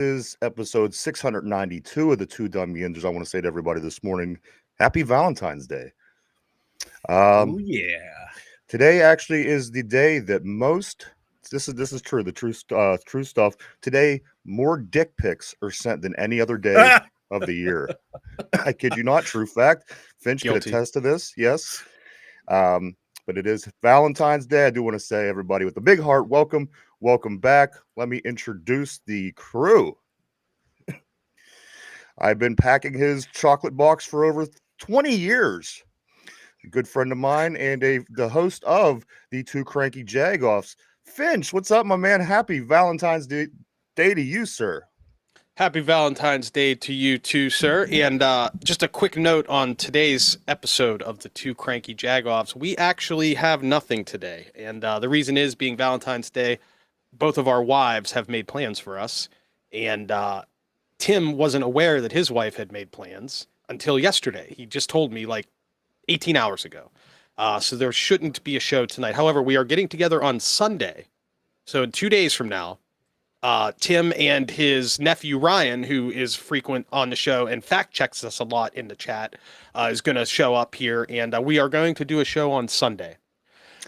is episode 692 of the Two Dum Yinzers. I want to say to everybody this morning, happy Valentine's Day. Oh yeah. Today actually is the day that most this is true, the true stuff. Today, more dick pics are sent than any other day of the year. I kid you not, true fact. Finch could Guilty. attest to this, yes. But it is Valentine's Day. I do want to say, everybody with a big heart, welcome back. Let me introduce the crew. I've been packing his chocolate box for over 20 years. A good friend of mine and the host of the Two Cranky Jagoffs. Finch, what's up, my man? Happy Valentine's Day to you, sir. Happy Valentine's Day to you too, sir. And just a quick note on today's episode of the Two Cranky Jagoffs. We actually have nothing today. And the reason is, being Valentine's Day, both of our wives have made plans for us. And Tim wasn't aware that his wife had made plans until yesterday. He just told me like 18 hours ago. So there shouldn't be a show tonight. However, we are getting together on Sunday. So in 2 days from now, Tim and his nephew Ryan, who is frequent on the show and fact checks us a lot in the chat, is going to show up here, and we are going to do a show on Sunday.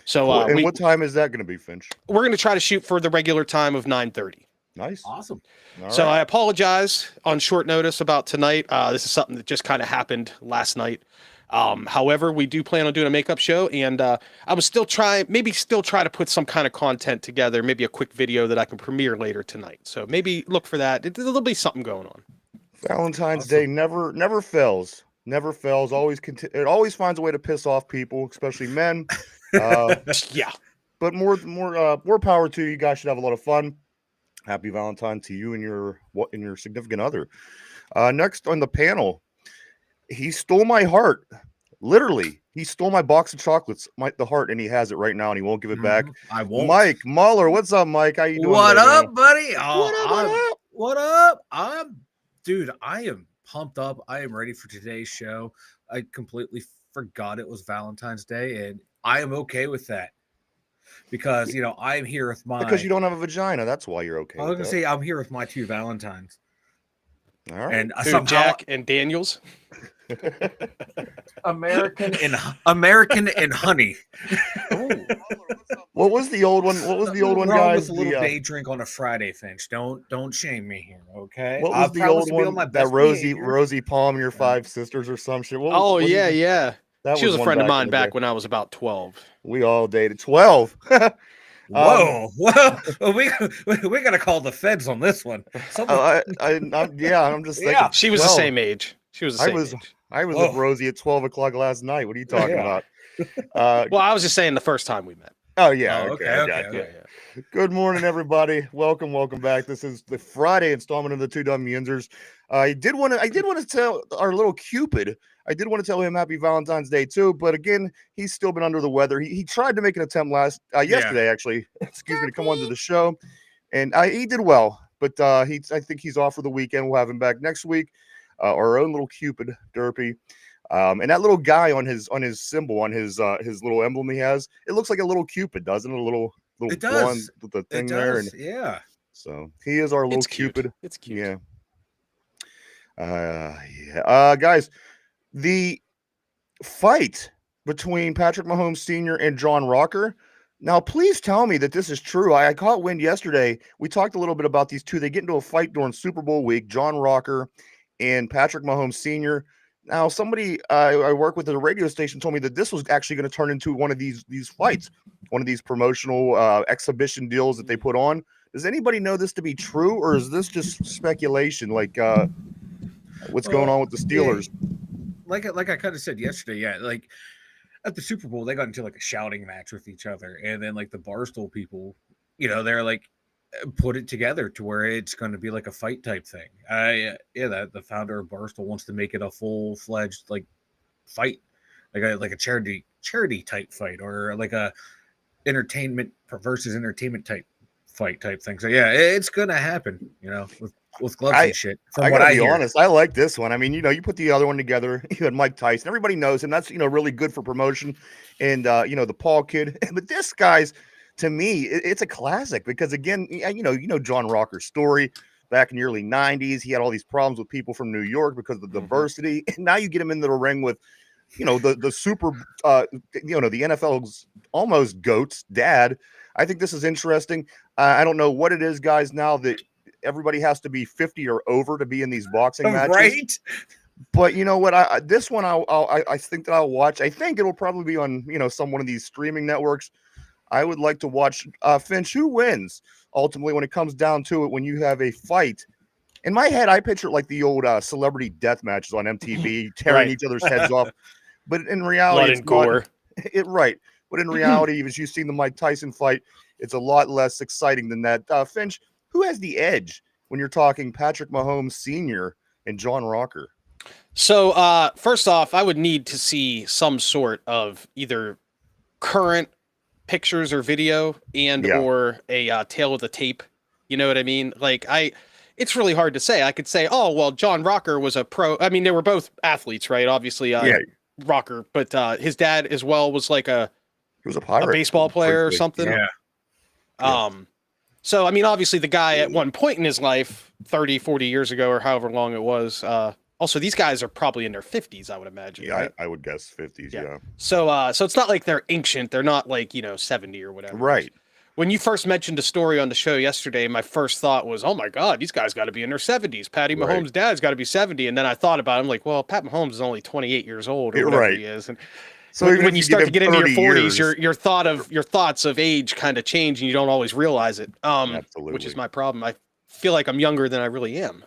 So, and what time is that going to be, Finch? We're going to try to shoot for the regular time of 9:30. Nice, Awesome. So I apologize on short notice about tonight. This is something that just kind of happened last night. However, we do plan on doing a makeup show, and I was still try to put some kind of content together, maybe a quick video that I can premiere later tonight. So maybe look for that. There'll be something going on. Valentine's Day never fails. Never fails. It always finds a way to piss off people, especially men. Yeah. But more power to you. You guys should have a lot of fun. Happy Valentine to you and your significant other. Next on the panel, he stole my heart. Literally, he stole my box of chocolates, the heart, and he has it right now, and he won't give it back. I won't. Mike Mahler, what's up, Mike? How you doing? What today, up, man? buddy? What up? I am pumped up. I am ready for today's show. I completely forgot it was Valentine's Day, and I am okay with that. Because I'm here with because you don't have a vagina. That's why you're okay. I was gonna say I'm here with my two Valentines. All right. And Who, Jack and Daniels. American and honey. What was the old one? What was the old one, guys? With a little day drink on a Friday, Finch. Don't shame me here, okay? What was the old one? That Rosie Palm, your five sisters or some shit. Yeah. That She was a friend of mine back when when I was about 12. we all dated. 12. Whoa! We gotta call the feds on this one. I'm just thinking. She was the same age. I was with Rosie at 12 o'clock last night. What are you talking about? Well, I was just saying the first time we met. Oh yeah. Okay. Good morning, everybody. Welcome back. This is the Friday installment of the Two Dum Yinzers. I did want to tell our little Cupid. I did want to tell him happy Valentine's Day too, but again, he's still been under the weather. He tried to make an attempt yesterday, actually. Excuse me, to come onto the show, and he did well. But I think he's off for the weekend. We'll have him back next week. Our own little Cupid, Derpy, and that little guy on his symbol, on his little emblem he has, it looks like a little Cupid, doesn't it? A little blonde with the thing there, and yeah. So he is our little It's cute. Cupid. It's cute. Yeah. Guys, the fight between Patrick Mahomes Sr. and John Rocker. Now, please tell me that this is true. I caught wind yesterday. We talked a little bit about these two. They get into a fight during Super Bowl week, John Rocker and Patrick Mahomes Sr. Now, somebody I work with at a radio station told me that this was actually going to turn into one of these fights, one of these promotional exhibition deals that they put on. Does anybody know this to be true, or is this just speculation, like what's going on with the Steelers? Like I kind of said yesterday, yeah, like at the Super Bowl, they got into like a shouting match with each other, and then like the Barstool people, they're like put it together to where it's going to be like a fight type thing. The founder of Barstool wants to make it a full-fledged like fight, like a charity type fight, or like a entertainment versus entertainment type fight type thing. So yeah, it's gonna happen, with gloves and shit. I gotta be honest, I like this one. I mean, you put the other one together. You had Mike Tyson. Everybody knows him. That's really good for promotion. And the Paul kid. But this guy's, to me, it's a classic because again, John Rocker's story. back in the early 90s. He had all these problems with people from New York because of the diversity. And now you get him into the ring with, the super, the NFL's almost GOAT's dad. I think this is interesting. I don't know what it is, guys, now that everybody has to be 50 or over to be in these boxing matches. Right? But you know what? This one I think that I'll watch. I think it'll probably be on one of these streaming networks. I would like to watch Finch. Who wins ultimately when it comes down to it? When you have a fight, in my head, I picture it like the old celebrity death matches on MTV, tearing each other's heads off. But in reality, blood and gore. Right. But in reality, as you've seen the Mike Tyson fight, it's a lot less exciting than that. Finch, who has the edge when you're talking Patrick Mahomes Sr. and John Rocker? So, first off, I would need to see some sort of either current pictures or video or a tail of the tape. You know what I mean? Like, it's really hard to say. I could say, oh, well, John Rocker was a pro. I mean, they were both athletes, right? Obviously, Rocker, but his dad as well was like he was a pirate, a baseball player or something. Yeah. So, I mean, obviously the guy at one point in his life, 30, 40 years ago, or however long it was, also, these guys are probably in their 50s, I would imagine. Yeah, right? I would guess 50s, yeah. So it's not like they're ancient. They're not like, 70 or whatever. Right. When you first mentioned a story on the show yesterday, my first thought was, oh my God, these guys got to be in their 70s. Patty Mahomes' dad's got to be 70. And then I thought about it. I'm like, well, Pat Mahomes is only 28 years old or whatever he is. And so when you start to get into your 40s, your thoughts of age kind of change and you don't always realize it, which is my problem. I feel like I'm younger than I really am.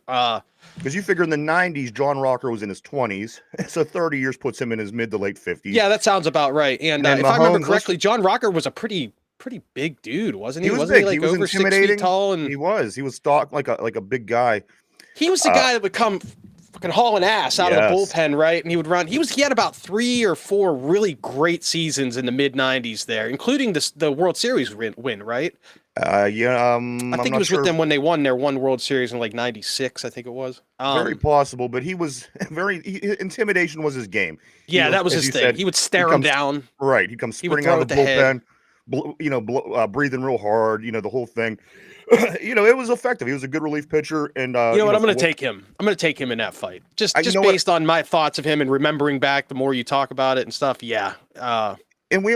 Because you figure in the 90s, John Rocker was in his 20s. So 30 years puts him in his mid to late 50s. Yeah, that sounds about right. And if I remember correctly, John Rocker was a pretty big dude, wasn't he? He was big. He like over 6 feet tall? And he was stalked like a big guy. He was the guy that would come fucking hauling ass out of the bullpen, right? And he would run. He had about 3 or 4 really great seasons in the mid 90s there, including the World Series win, right? I think it was with them when they won their one World Series in like 96, I think it was. Very possible, but he was intimidation was his game. That was his thing. He would stare him down. Right. He'd come sprinting out of the bullpen, breathing real hard, the whole thing. It was effective. He was a good relief pitcher. And you know what? I'm going to take him. I'm going to take him in that fight. Just based on my thoughts of him and remembering back the more you talk about it and stuff. Yeah. And we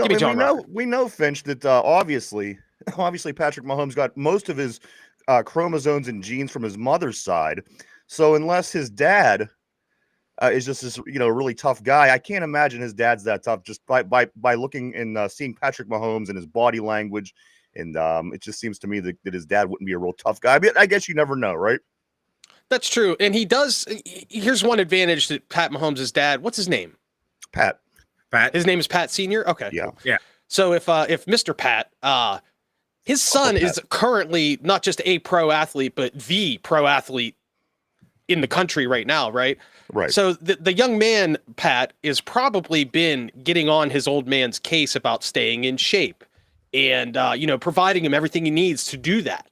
know, Finch, that obviously Patrick Mahomes got most of his chromosomes and genes from his mother's side. So unless his dad is just this, really tough guy, I can't imagine his dad's that tough just by looking and seeing Patrick Mahomes and his body language. And it just seems to me that his dad wouldn't be a real tough guy. But I guess you never know, right? That's true. And he does. Here's one advantage that Pat Mahomes' dad, what's his name? Pat. His name is Pat Sr.? Okay. Yeah. So if Mr. Pat, his son is currently not just a pro athlete, but the pro athlete in the country right now, right? Right. So the young man, Pat, is probably been getting on his old man's case about staying in shape and, providing him everything he needs to do that.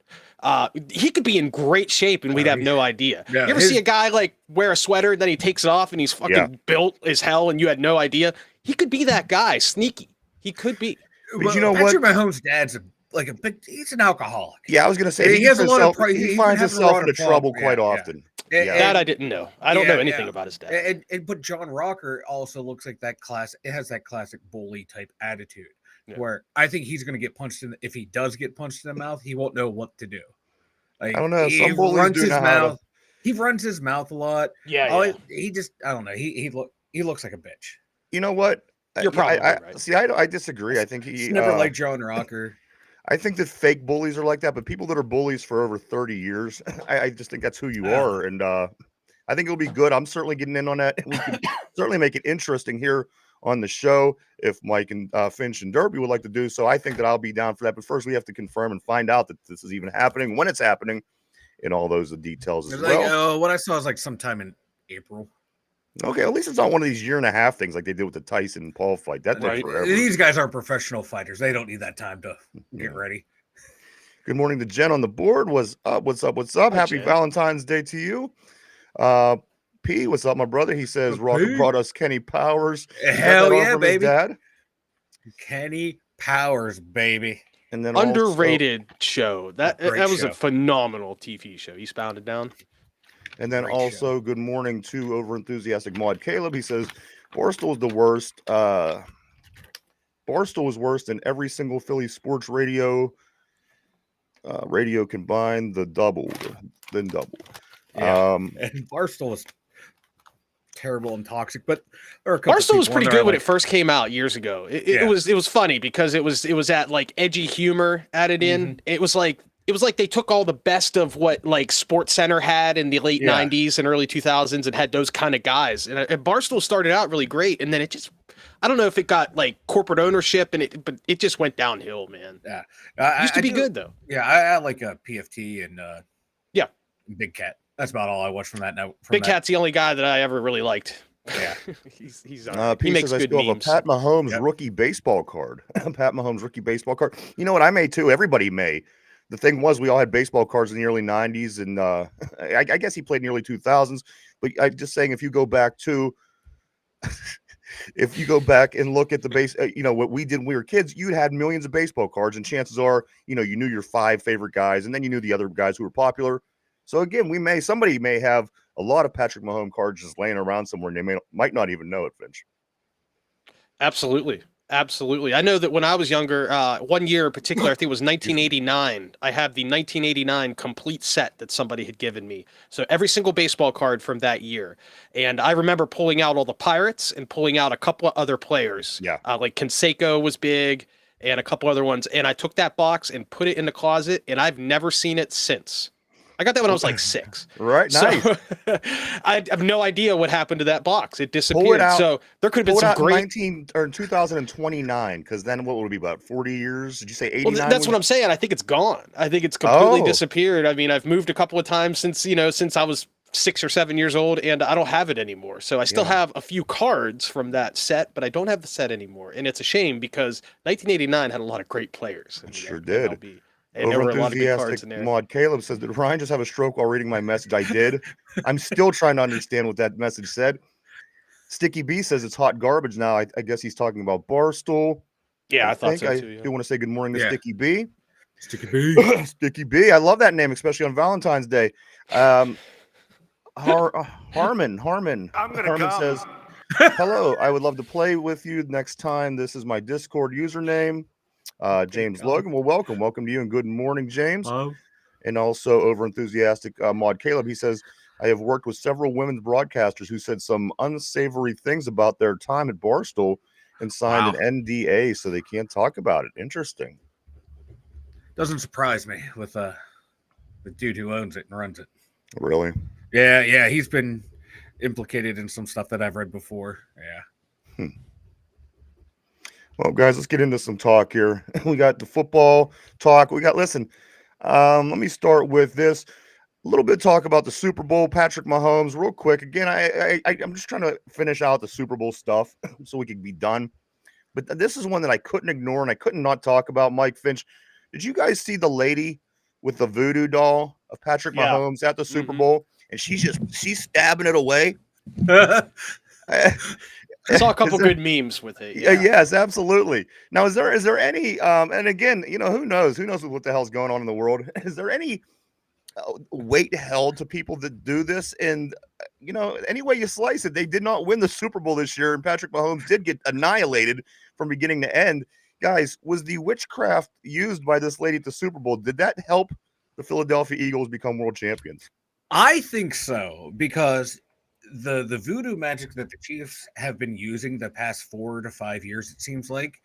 He could be in great shape and we'd have no idea. Yeah, you ever see a guy like wear a sweater, then he takes it off and he's fucking built as hell and you had no idea? He could be that guy, sneaky. He could be. But you know Patrick Mahomes' dad's he's an alcoholic. Yeah, I was going to say, he finds himself into trouble quite often. That I didn't know. I don't know anything about his dad. But John Rocker also looks like that classic. It has that classic bully type attitude where I think he's going to get punched in. If he does get punched in the mouth, he won't know what to do. Like, I don't know. Some bullies do know how to. He runs his mouth a lot. Yeah. He just, I don't know. He looks like a bitch. You know what? You're probably right. See, I disagree. I think he's never like John Rocker. I think that fake bullies are like that, but people that are bullies for over 30 years, I just think that's who you are. And I think it'll be good. I'm certainly getting in on that. And we can certainly make it interesting here on the show if Mike and Finch and Derby would like to do so. I think that I'll be down for that. But first, we have to confirm and find out that this is even happening, when it's happening, and all those details as well. What I saw is like sometime in April. Okay, at least it's not one of these 1.5 things like they did with the Tyson and Paul fight. That took forever. These guys are professional fighters. They don't need that time to get ready. Good morning to Jen on the board. What's up? Hi, Happy Jen. Valentine's Day to you. P, what's up, my brother? He says Rocker brought us Kenny Powers. Hell yeah, baby. Dad? Kenny Powers, baby. And then Underrated show. That Great was show. a phenomenal TV show. Eastbound and Down. And then Great also, show. good morning to over enthusiastic Mod Caleb. He says Barstool is the worst. Barstool is worse than every single Philly sports radio combined. Then double. Yeah. And Barstool was terrible and toxic, but there are a couple Barstool was people pretty on there good when like, it first came out years ago. It Yeah. was funny because it was at like edgy humor added in. It was like they took all the best of what like Sports Center had in the late Yeah. 90s and early 2000s and had those kind of guys. And Barstool started out really great, and then it just, I don't know if it got like corporate ownership but it just went downhill, man. Yeah. It used to be good though. Yeah, I like PFT and Yeah. Big Cat. That's about all I watched from that note. Big Cat's the only guy that I ever really liked. Yeah. he's all right. He Pete makes says, I good still memes. have a Pat Mahomes Yep. rookie baseball card. Pat Mahomes rookie baseball card. You know what? I may too. Everybody may. The thing was, we all had baseball cards in the early 90s, and I guess he played in the early 2000s. But I'm just saying, if you go back and look at the base, what we did when we were kids, you had millions of baseball cards, and chances are, you knew your 5 favorite guys, and then you knew the other guys who were popular. So again, somebody may have a lot of Patrick Mahomes cards just laying around somewhere, and they might not even know it, Finch. Absolutely. I know that when I was younger, one year in particular, I think it was 1989, I have the 1989 complete set that somebody had given me. So every single baseball card from that year. And I remember pulling out all the Pirates and pulling out a couple of other players. Yeah. Like Canseco was big and a couple other ones. And I took that box and put it in the closet, and I've never seen it since. I got that when I was like 6. Right, nice. So I have no idea what happened to that box. It disappeared. So there could have been some great. 2029, because then what would it be, about 40 years? Did you say 89? Well, that's what I'm saying. I think it's gone. I think it's completely disappeared. I mean, I've moved a couple of times since I was 6 or 7 years old, and I don't have it anymore. So I still have a few cards from that set, but I don't have the set anymore. And it's a shame because 1989 had a lot of great players. It sure did. MLB. And there were a lot of good cards in there. Mod Caleb says, did Ryan just have a stroke while reading my message? I did. I'm still trying to understand what that message said. Sticky B says it's hot garbage now. I guess he's talking about Barstool. Yeah, I thought so too. I do want to say good morning to Sticky B. Sticky B. Sticky B. I love that name, especially on Valentine's Day. Harmon says, hello, I would love to play with you next time. This is my Discord username. James Logan, well, welcome to you, and good morning, James. And also over enthusiastic Mod Caleb, he says, I have worked with several women's broadcasters who said some unsavory things about their time at Barstool and signed an NDA, so they can't talk about it. Interesting. Doesn't surprise me with the dude who owns it and runs it. Really? Yeah, he's been implicated in some stuff that I've read before. Yeah. Well, guys, let's get into some talk here. We got the football talk. Let me start with this. A little bit of talk about the Super Bowl, Patrick Mahomes, real quick. Again, I'm just trying to finish out the Super Bowl stuff so we can be done. But this is one that I couldn't ignore and I couldn't not talk about, Mike Finch. Did you guys see the lady with the voodoo doll of Patrick Mahomes at the Super Bowl? And she's stabbing it away. I saw a couple good memes with it. Yeah. Yes, absolutely. Now, is there any? And again, who knows? Who knows what the hell's going on in the world? Is there any weight held to people that do this? And any way you slice it, they did not win the Super Bowl this year, and Patrick Mahomes did get annihilated from beginning to end. Guys, was the witchcraft used by this lady at the Super Bowl? Did that help the Philadelphia Eagles become world champions? I think so, because the voodoo magic that the Chiefs have been using the past 4 to 5 years, it seems like.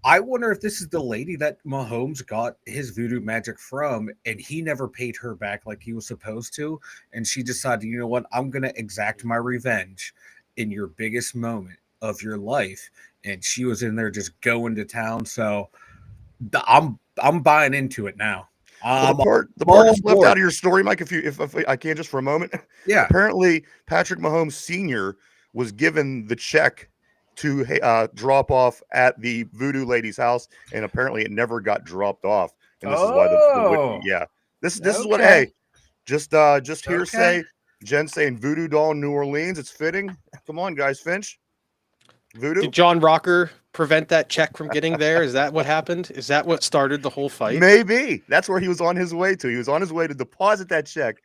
I wonder if this is the lady that Mahomes got his voodoo magic from, and he never paid her back like he was supposed to. And she decided, you know what, I'm going to exact my revenge in your biggest moment of your life. And she was in there just going to town. So I'm buying into it now. The part that's left out of your story, Mike, if I can just for a moment. Yeah. Apparently, Patrick Mahomes Sr. was given the check to drop off at the voodoo lady's house, and apparently it never got dropped off. And this is why this is what. Hey, just hearsay. Jen saying voodoo doll New Orleans. It's fitting. Come on, guys, Finch. Voodoo? Did John Rocker prevent that check from getting there? Is that what happened? Is that what started the whole fight? Maybe. That's where he was on his way to. He was on his way to deposit that check,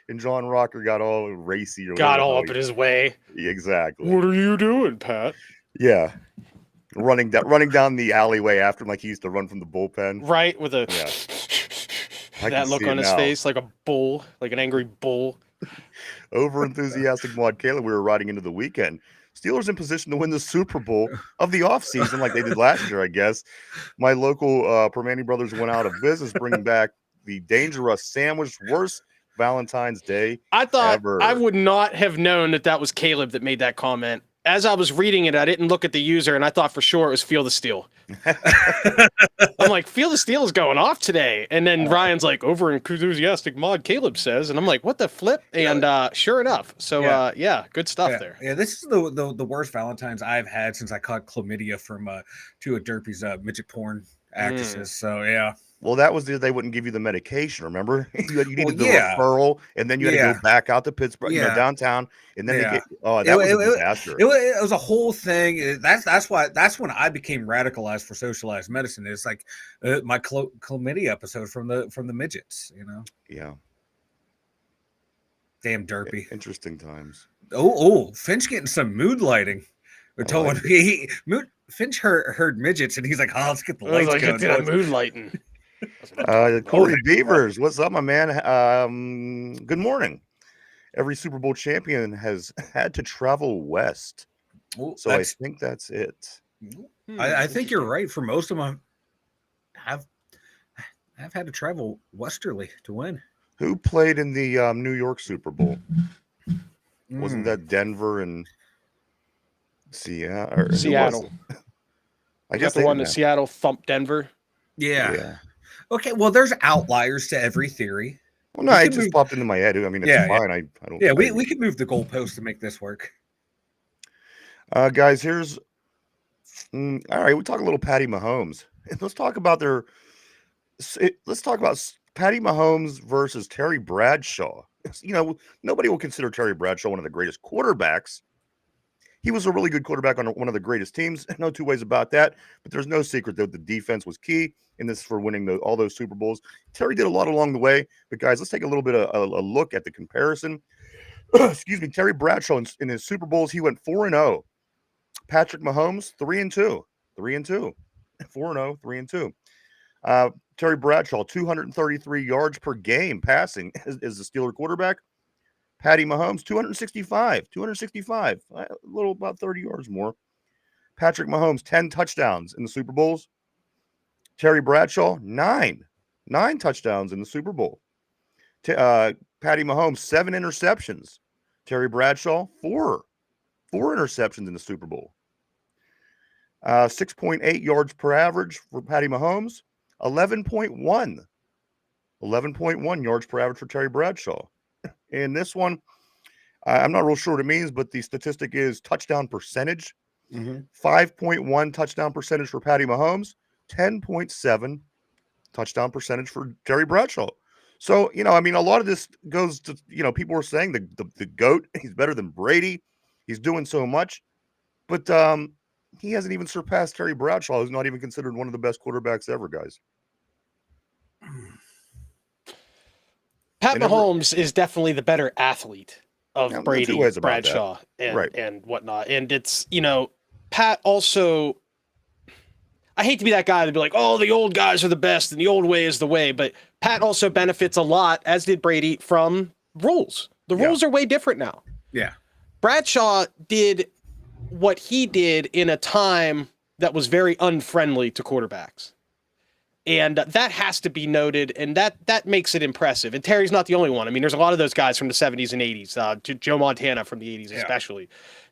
and John Rocker got all racy. Or Got whatever all the up in hell his way. Exactly. What are you doing, Pat? Yeah. Running down the alleyway after him like he used to run from the bullpen. Right, with a I that can look see it on his now. face, like a bull, like an angry bull. Over enthusiastic Maud Caleb, we were riding into the weekend. Steelers in position to win the Super Bowl of the offseason like they did last year, I guess. My local Permani brothers went out of business, bringing back the Dangerous Sandwich, worst Valentine's Day I thought ever. I would not have known that was Caleb that made that comment. As I was reading it, I didn't look at the user, and I thought for sure it was Feel the Steel. I'm like, Feel the Steel is going off today. And then Ryan's like, over enthusiastic mod, Caleb says. And I'm like, what the flip? And sure enough. So, good stuff there. Yeah, this is the worst Valentine's I've had since I caught chlamydia from two of Derpy's midget porn actresses. So, yeah. Well, that was they wouldn't give you the medication, remember? you needed the yeah. referral, and then you had to go back out to Pittsburgh, downtown, and then they get that was a disaster. It was a whole thing. That's when I became radicalized for socialized medicine. It's like my chlamydia episode from the midgets, you know. Yeah. Damn Derpy. Interesting times. Oh, Finch getting some mood lighting. We're told Finch heard midgets, and he's like, "Oh, let's get the lights going." Get that mood lighting. Corey Beavers, what's up, my man? Good morning. Every Super Bowl champion has had to travel west, so I think that's it. I think you're right. For most of them, I've had to travel westerly to win. Who played in the New York Super Bowl? Wasn't that Denver and Seattle? I guess the one that Seattle thumped Denver. Yeah. Okay, well, there's outliers to every theory. Well, no, it just popped into my head. I mean, it's fine. I don't. Yeah, we could move the goalpost to make this work. Guys, here's. All right, we talk a little Patty Mahomes. Let's talk about Patty Mahomes versus Terry Bradshaw. You know, nobody will consider Terry Bradshaw one of the greatest quarterbacks. He was a really good quarterback on one of the greatest teams. No two ways about that. But there's no secret that the defense was key in this for winning all those Super Bowls. Terry did a lot along the way. But, guys, let's take a little bit of a look at the comparison. Excuse me. Terry Bradshaw, in his Super Bowls, he went 4-0. Patrick Mahomes, 3-2. 3-2. 4-0, 3-2. Terry Bradshaw, 233 yards per game passing as the Steeler quarterback. Patty Mahomes, 265, a little about 30 yards more. Patrick Mahomes, 10 touchdowns in the Super Bowls. Terry Bradshaw, 9 touchdowns in the Super Bowl. Patty Mahomes, 7 interceptions. Terry Bradshaw, 4 interceptions in the Super Bowl. 6.8 yards per average for Patty Mahomes. 11.1 yards per average for Terry Bradshaw. In this one, I'm not real sure what it means, but the statistic is touchdown percentage. 5.1 touchdown percentage for Patty Mahomes, 10.7 touchdown percentage for Terry Bradshaw. So, you know, I mean, a lot of this goes to, you know, people were saying the GOAT, he's better than Brady. He's doing so much. But he hasn't even surpassed Terry Bradshaw, who's not even considered one of the best quarterbacks ever, guys. Pat Mahomes is definitely the better athlete of Brady, Bradshaw, and whatnot. And it's, you know, Pat also, I hate to be that guy to be like, oh, the old guys are the best and the old way is the way. But Pat also benefits a lot, as did Brady, from rules. The rules are way different now. Yeah. Bradshaw did what he did in a time that was very unfriendly to quarterbacks. And that has to be noted, and that makes it impressive. And Terry's not the only one. I mean, there's a lot of those guys from the 70s and 80s. Joe Montana from the 80s especially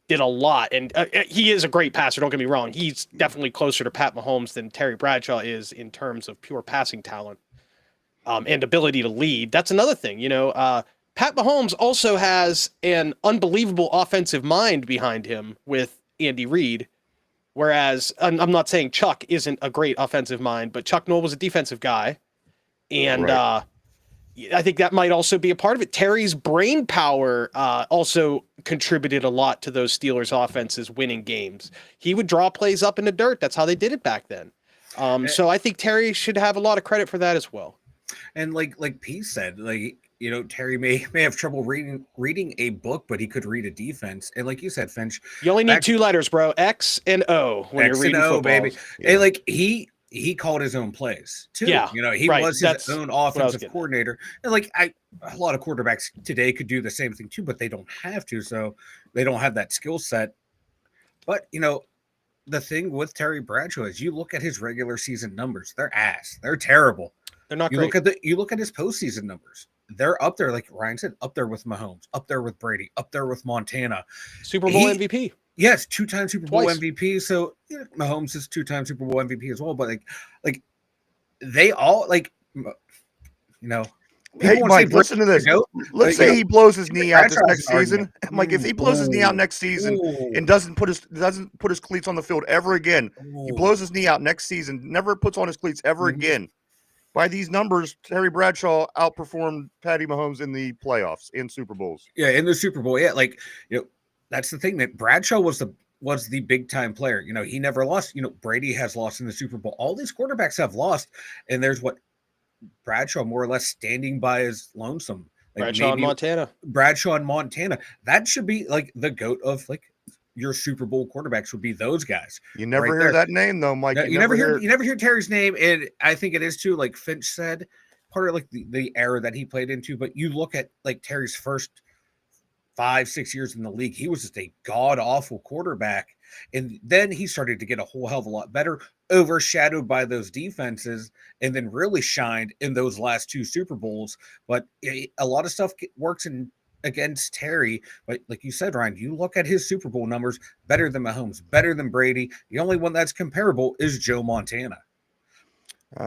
did a lot. And he is a great passer, don't get me wrong. He's definitely closer to Pat Mahomes than Terry Bradshaw is in terms of pure passing talent and ability to lead. That's another thing. You know, Pat Mahomes also has an unbelievable offensive mind behind him with Andy Reid. Whereas, I'm not saying Chuck isn't a great offensive mind, but Chuck Noll was a defensive guy. And I think that might also be a part of it. Terry's brain power also contributed a lot to those Steelers offenses winning games. He would draw plays up in the dirt. That's how they did it back then. So I think Terry should have a lot of credit for that as well. And like Pete said, like, you know, Terry may have trouble reading a book, but he could read a defense. And like you said, Finch, you only need 2 letters, bro. X and O when X you're reading and O, football. baby. Yeah. And like he called his own plays too. Yeah, you know, he right. was his own offensive coordinator. And like a lot of quarterbacks today could do the same thing too, but they don't have to, so they don't have that skill set. But you know, the thing with Terry Bradshaw is you look at his regular season numbers, they're ass. They're terrible. They're not you great. You look at his postseason numbers. They're up there, like Ryan said, up there with Mahomes, up there with Brady, up there with Montana. Super Bowl MVP. Yes, 2-time Super Bowl Twice. MVP. So yeah, Mahomes is 2-time Super Bowl MVP as well. But like they all like, you know. Hey, Mike, listen to this. Let's say he blows his knee out this next season. Mike, if he blows his knee out next season and doesn't put his cleats on the field ever again, he blows his knee out next season, never puts on his cleats ever again. By these numbers, Terry Bradshaw outperformed Patty Mahomes in the playoffs in Super Bowls. Yeah, in the Super Bowl. Yeah, like, you know, that's the thing, that Bradshaw was the big time player. You know, he never lost. You know, Brady has lost in the Super Bowl. All these quarterbacks have lost, and there's what Bradshaw more or less standing by his lonesome. Like Bradshaw and Montana. That should be like the GOAT of like your Super Bowl quarterbacks would be those guys. You never hear that name though, Mike. No, you never hear Terry's name, and I think it is too, like Finch said, part of like the era that he played into. But you look at like Terry's first 5-6 years in the league, he was just a god awful quarterback, and then he started to get a whole hell of a lot better, overshadowed by those defenses, and then really shined in those last 2 Super Bowls. But a lot of stuff works in against Terry, but like you said, Ryan, you look at his Super Bowl numbers, better than Mahomes, better than Brady. The only one that's comparable is Joe Montana.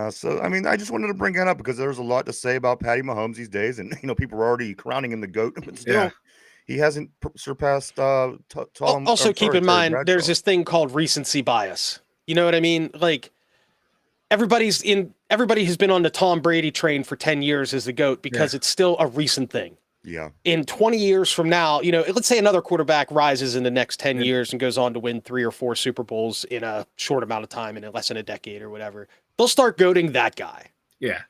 So, I mean, I just wanted to bring that up because there's a lot to say about Patty Mahomes these days, and you know, people are already crowning him the GOAT, but still, he hasn't surpassed Tom. Also, keep in mind, Bradshaw. There's this thing called recency bias. You know what I mean? Like everybody has been on the Tom Brady train for 10 years as the GOAT because it's still a recent thing. Yeah. In 20 years from now, you know, let's say another quarterback rises in the next 10 years and goes on to win 3 or 4 Super Bowls in a short amount of time, in less than a decade or whatever. They'll start goating that guy. Yeah.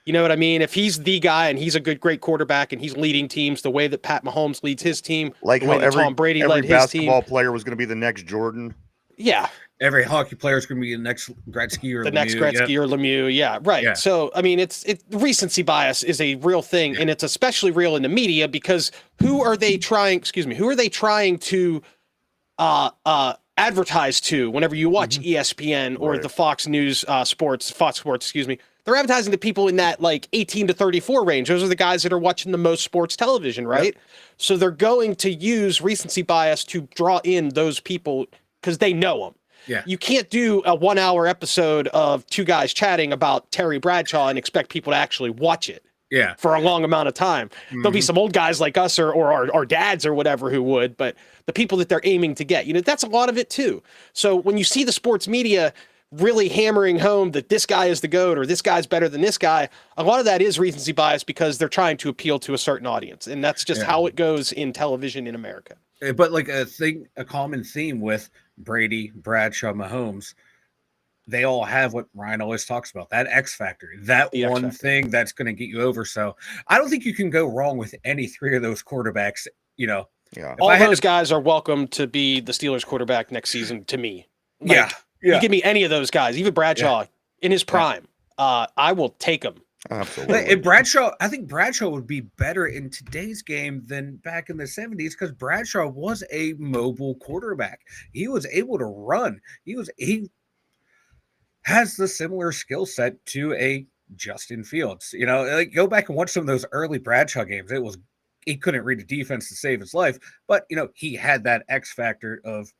You know what I mean? If he's the guy and he's a great quarterback and he's leading teams the way that Pat Mahomes leads his team, like the way that Tom Brady led his team. Every basketball player was going to be the next Jordan. Yeah. Every hockey player is going to be the next Gretzky or next Gretzky or Lemieux. Yeah, right. Yeah. So, I mean, recency bias is a real thing, and it's especially real in the media because who are they trying to advertise to whenever you watch ESPN or the Fox News Sports, they're advertising to people in that like 18 to 34 range. Those are the guys that are watching the most sports television, right? Yep. So they're going to use recency bias to draw in those people because they know them. Yeah. You can't do a 1-hour episode of 2 guys chatting about Terry Bradshaw and expect people to actually watch it. Yeah. For a long amount of time. There'll be some old guys like us or our dads or whatever who would, but the people that they're aiming to get, you know, that's a lot of it too. So when you see the sports media really hammering home that this guy is the GOAT or this guy's better than this guy, a lot of that is recency bias because they're trying to appeal to a certain audience. And that's just how it goes in television in America. But like a common theme with Brady, Bradshaw, Mahomes, they all have what Ryan always talks about, that X factor, that one thing that's going to get you over. So I don't think you can go wrong with any 3 of those quarterbacks, you know. Yeah. All those guys are welcome to be the Steelers quarterback next season to me. Like, you give me any of those guys, even Bradshaw in his prime, I will take him. Absolutely. And I think Bradshaw would be better in today's game than back in the 70s because Bradshaw was a mobile quarterback. He was able to run. He has the similar skill set to a Justin Fields. You know, like go back and watch some of those early Bradshaw games. He couldn't read a defense to save his life, but you know, he had that X factor of,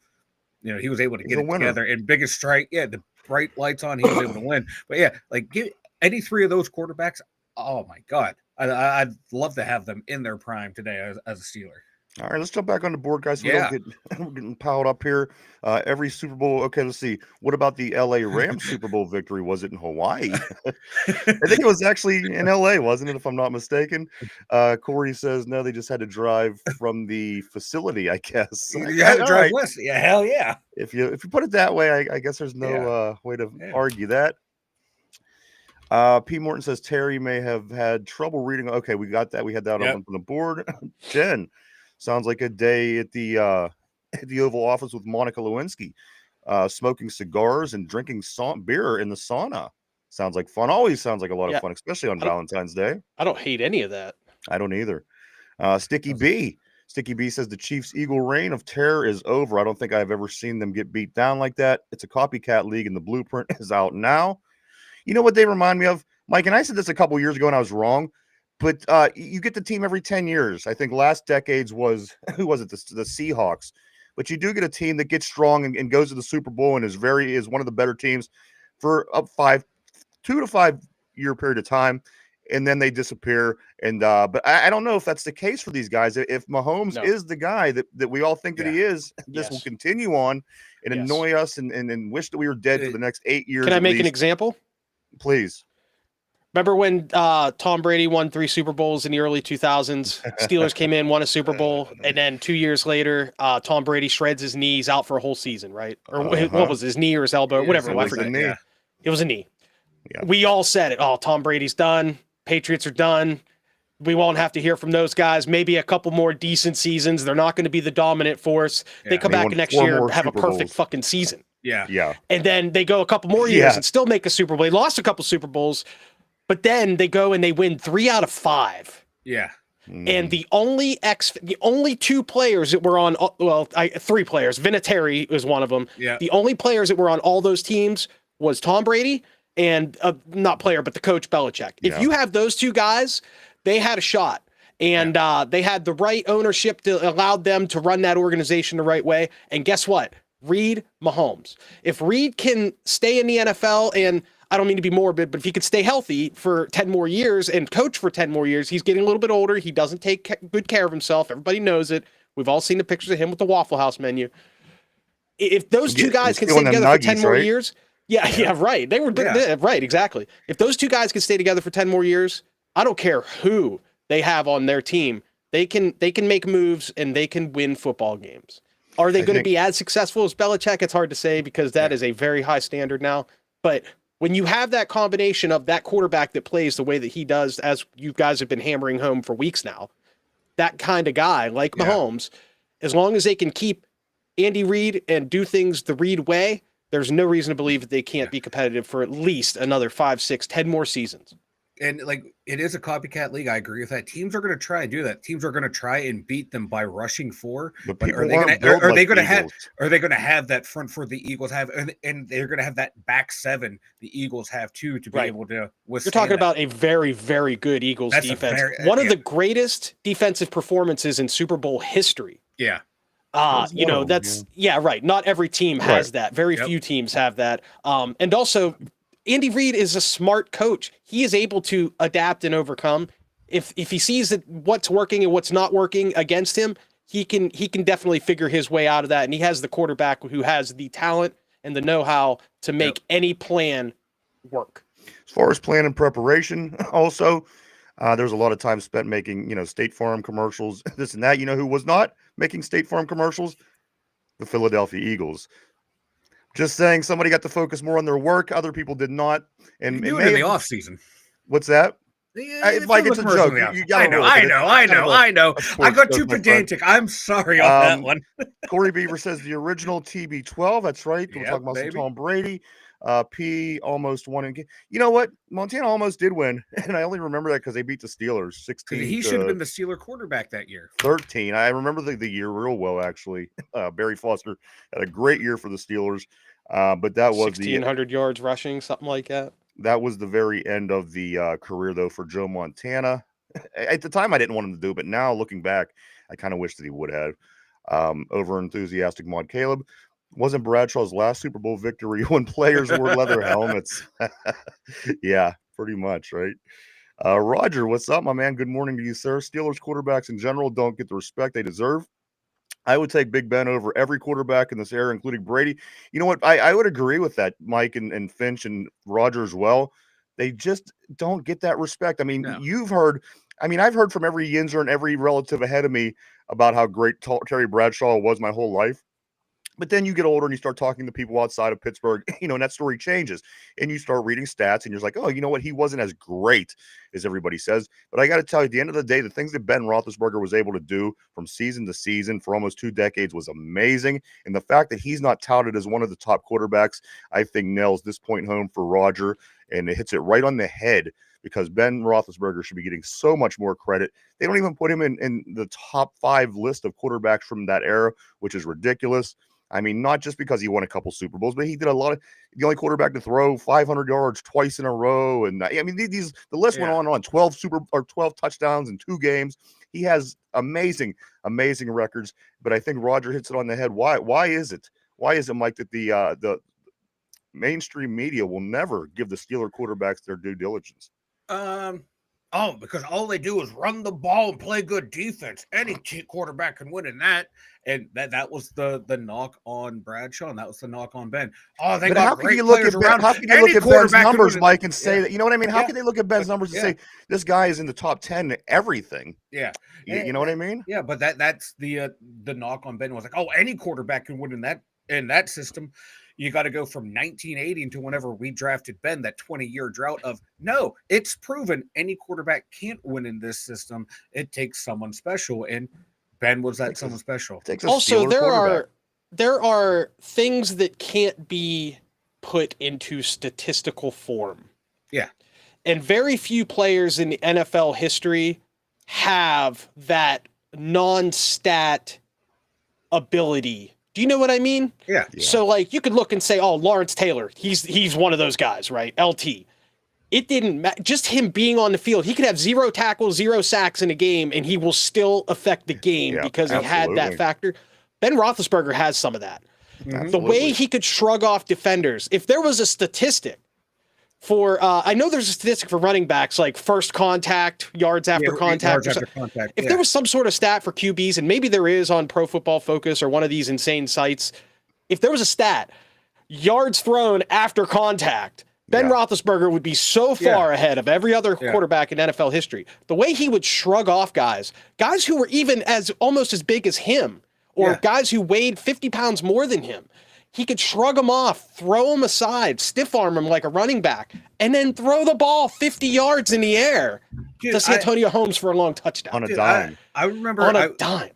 you know, he was able to get it together and biggest strike. Yeah, the bright lights on, he was able to win. But yeah, like give any 3 of those quarterbacks, oh my God. I'd love to have them in their prime today as a Steeler. All right, let's jump back on the board, guys. So we don't get we're getting piled up here. Every Super Bowl. Okay, let's see. What about the LA Rams Super Bowl victory? Was it in Hawaii? I think it was actually in LA, wasn't it? If I'm not mistaken. Corey says no, they just had to drive from the facility, I guess. You had to All drive right. west. Yeah, hell yeah. If you put it that way, I guess there's no way to argue that. P. Morton says Terry may have had trouble reading. Okay, we got that. We had that up on the board. Jen, sounds like a day at the Oval Office with Monica Lewinsky, smoking cigars and drinking beer in the sauna. Sounds like fun. Always sounds like a lot of fun, especially on Valentine's Day. I don't hate any of that. I don't either. Sticky B says the Chiefs' Eagle reign of terror is over. I don't think I've ever seen them get beat down like that. It's a copycat league, and the blueprint is out now. You know what they remind me of, Mike? And I said this a couple years ago, and I was wrong. But you get the team every 10 years. I think last decade's was who was it? The Seahawks. But you do get a team that gets strong and goes to the Super Bowl and is one of the better teams for 2 to 5 year period of time, and then they disappear. And but I don't know if that's the case for these guys. If Mahomes is the guy that we all think that he is, this will continue on and annoy us and wish that we were dead for the next 8 years. Can I make an example? Please. Remember when Tom Brady won 3 Super Bowls in the early 2000s? Steelers came in, won a Super Bowl, and then 2 years later, Tom Brady shreds his knees out for a whole season, right? Or what was his knee or his elbow, whatever. I forget. It was a knee. Yeah. We all said it. Oh, Tom Brady's done. Patriots are done. We won't have to hear from those guys. Maybe a couple more decent seasons. They're not going to be the dominant force. Yeah. They come back next year and have a perfect fucking season. Yeah. And then they go a couple more years and still make a Super Bowl. They lost a couple Super Bowls, but then they go and they win 3 out of 5. Yeah. And the only 2 players that were on, 3 players, Vinatieri was one of them. Yeah. The only players that were on all those teams was Tom Brady and not player, but the coach Belichick. If you have those 2 guys, they had a shot. And they had the right ownership that allowed them to run that organization the right way. And guess what? Reed, Mahomes. If Reed can stay in the NFL, and I don't mean to be morbid, but if he could stay healthy for 10 more years and coach for 10 more years, he's getting a little bit older. He doesn't take good care of himself. Everybody knows it. We've all seen the pictures of him with the Waffle House menu. If those 2 guys can stay together for 10 more years, right. They were right, exactly. If those 2 guys can stay together for 10 more years, I don't care who they have on their team. They can make moves and they can win football games. Are they going to be as successful as Belichick? It's hard to say because that is a very high standard now. But when you have that combination of that quarterback that plays the way that he does, as you guys have been hammering home for weeks now, that kind of guy like Mahomes, as long as they can keep Andy Reid and do things the Reid way, there's no reason to believe that they can't be competitive for at least another 5, 6, 10 more seasons. And like it is a copycat league. I agree with that. Teams are going to try and do that. Teams are going to try and beat them by rushing 4. But are they going to have that front 4 the Eagles have, and they're going to have that back 7 the Eagles have too to be able to withstand. You're talking about a very, very good Eagles defense. One of the greatest defensive performances in Super Bowl history. Yeah. Not every team has that. Very few teams have that. And also, Andy Reid is a smart coach. He is able to adapt and overcome. If he sees that what's working and what's not working against him, he can definitely figure his way out of that. And he has the quarterback who has the talent and the know-how to make any plan work. As far as plan and preparation, also, there's a lot of time spent making, State Farm commercials, this and that. You know who was not making State Farm commercials? The Philadelphia Eagles. Just saying, somebody got to focus more on their work. Other people did not. And do it in the off season. What's that? Like it's a joke. I know. I got too pedantic. I'm sorry on that one. Corey Beaver says the original TB12. That's right. We're talking about some Tom Brady. P almost won. You know what? Montana almost did win, and I only remember that because they beat the Steelers 16. He should have been the Steeler quarterback that year. 13. I remember the year real well, actually. Barry Foster had a great year for the Steelers, but that was 1,600 yards rushing, something like that. That was the very end of the career, though, for Joe Montana. At the time, I didn't want him to do, but now looking back, I kind of wish that he would have. Over enthusiastic Mod Caleb. Wasn't Bradshaw's last Super Bowl victory when players wore leather helmets? Yeah, pretty much, right? Roger, what's up, my man? Good morning to you, sir. Steelers quarterbacks in general don't get the respect they deserve. I would take Big Ben over every quarterback in this era, including Brady. You know what? I would agree with that, Mike and Finch and Roger as well. They just don't get that respect. I mean, No. I've heard from every Yinzer and every relative ahead of me about how great Terry Bradshaw was my whole life. But then you get older and you start talking to people outside of Pittsburgh, and that story changes. And you start reading stats and you're like, oh, you know what? He wasn't as great as everybody says. But I got to tell you, at the end of the day, the things that Ben Roethlisberger was able to do from season to season for almost 2 decades was amazing. And the fact that he's not touted as one of the top quarterbacks, I think nails this point home for Roger, and it hits it right on the head, because Ben Roethlisberger should be getting so much more credit. They don't even put him in the top 5 list of quarterbacks from that era, which is ridiculous. I mean, not just because he won a couple Super Bowls, but he did the only quarterback to throw 500 yards twice in a row. And I mean, the list went on 12 touchdowns in 2 games. He has amazing records, but I think Roger hits it on the head. Why is it, Mike, that the mainstream media will never give the Steeler quarterbacks their due diligence? Because all they do is run the ball and play good defense. Any quarterback can win in that. And that was the knock on Bradshaw, and that was the knock on Ben. Oh, they got great players around. How can you look at Ben's numbers, Mike, and say that? You know what I mean? How can they look at Ben's numbers and say this guy is in the top 10 everything? Yeah, you know what I mean? Yeah, but that's the knock on Ben was like, oh, any quarterback can win in that system. You got to go from 1980 to whenever we drafted Ben, that 20-year drought of no, it's proven any quarterback can't win in this system. It takes someone special, and Ben was that someone special. Also, there are things that can't be put into statistical form. Yeah. And very few players in the NFL history have that non-stat ability. Do you know what I mean? Yeah. So like you could look and say, oh, Lawrence Taylor, he's one of those guys, right? LT. It didn't matter. Just him being on the field, he could have 0 tackles, 0 sacks in a game, and he will still affect the game because he had that factor. Ben Roethlisberger has some of that. Mm-hmm. The way he could shrug off defenders. If there was a statistic for, I know there's a statistic for running backs, like first contact, yards after contact. If there was some sort of stat for QBs, and maybe there is on Pro Football Focus or one of these insane sites, if there was a stat, yards thrown after contact, Ben Roethlisberger would be so far ahead of every other quarterback in NFL history. The way he would shrug off guys who were even almost as big as him, or guys who weighed 50 pounds more than him. He could shrug them off, throw them aside, stiff arm him like a running back, and then throw the ball 50 yards in the air to Santonio Holmes for a long touchdown. On a dime. I remember on a dime.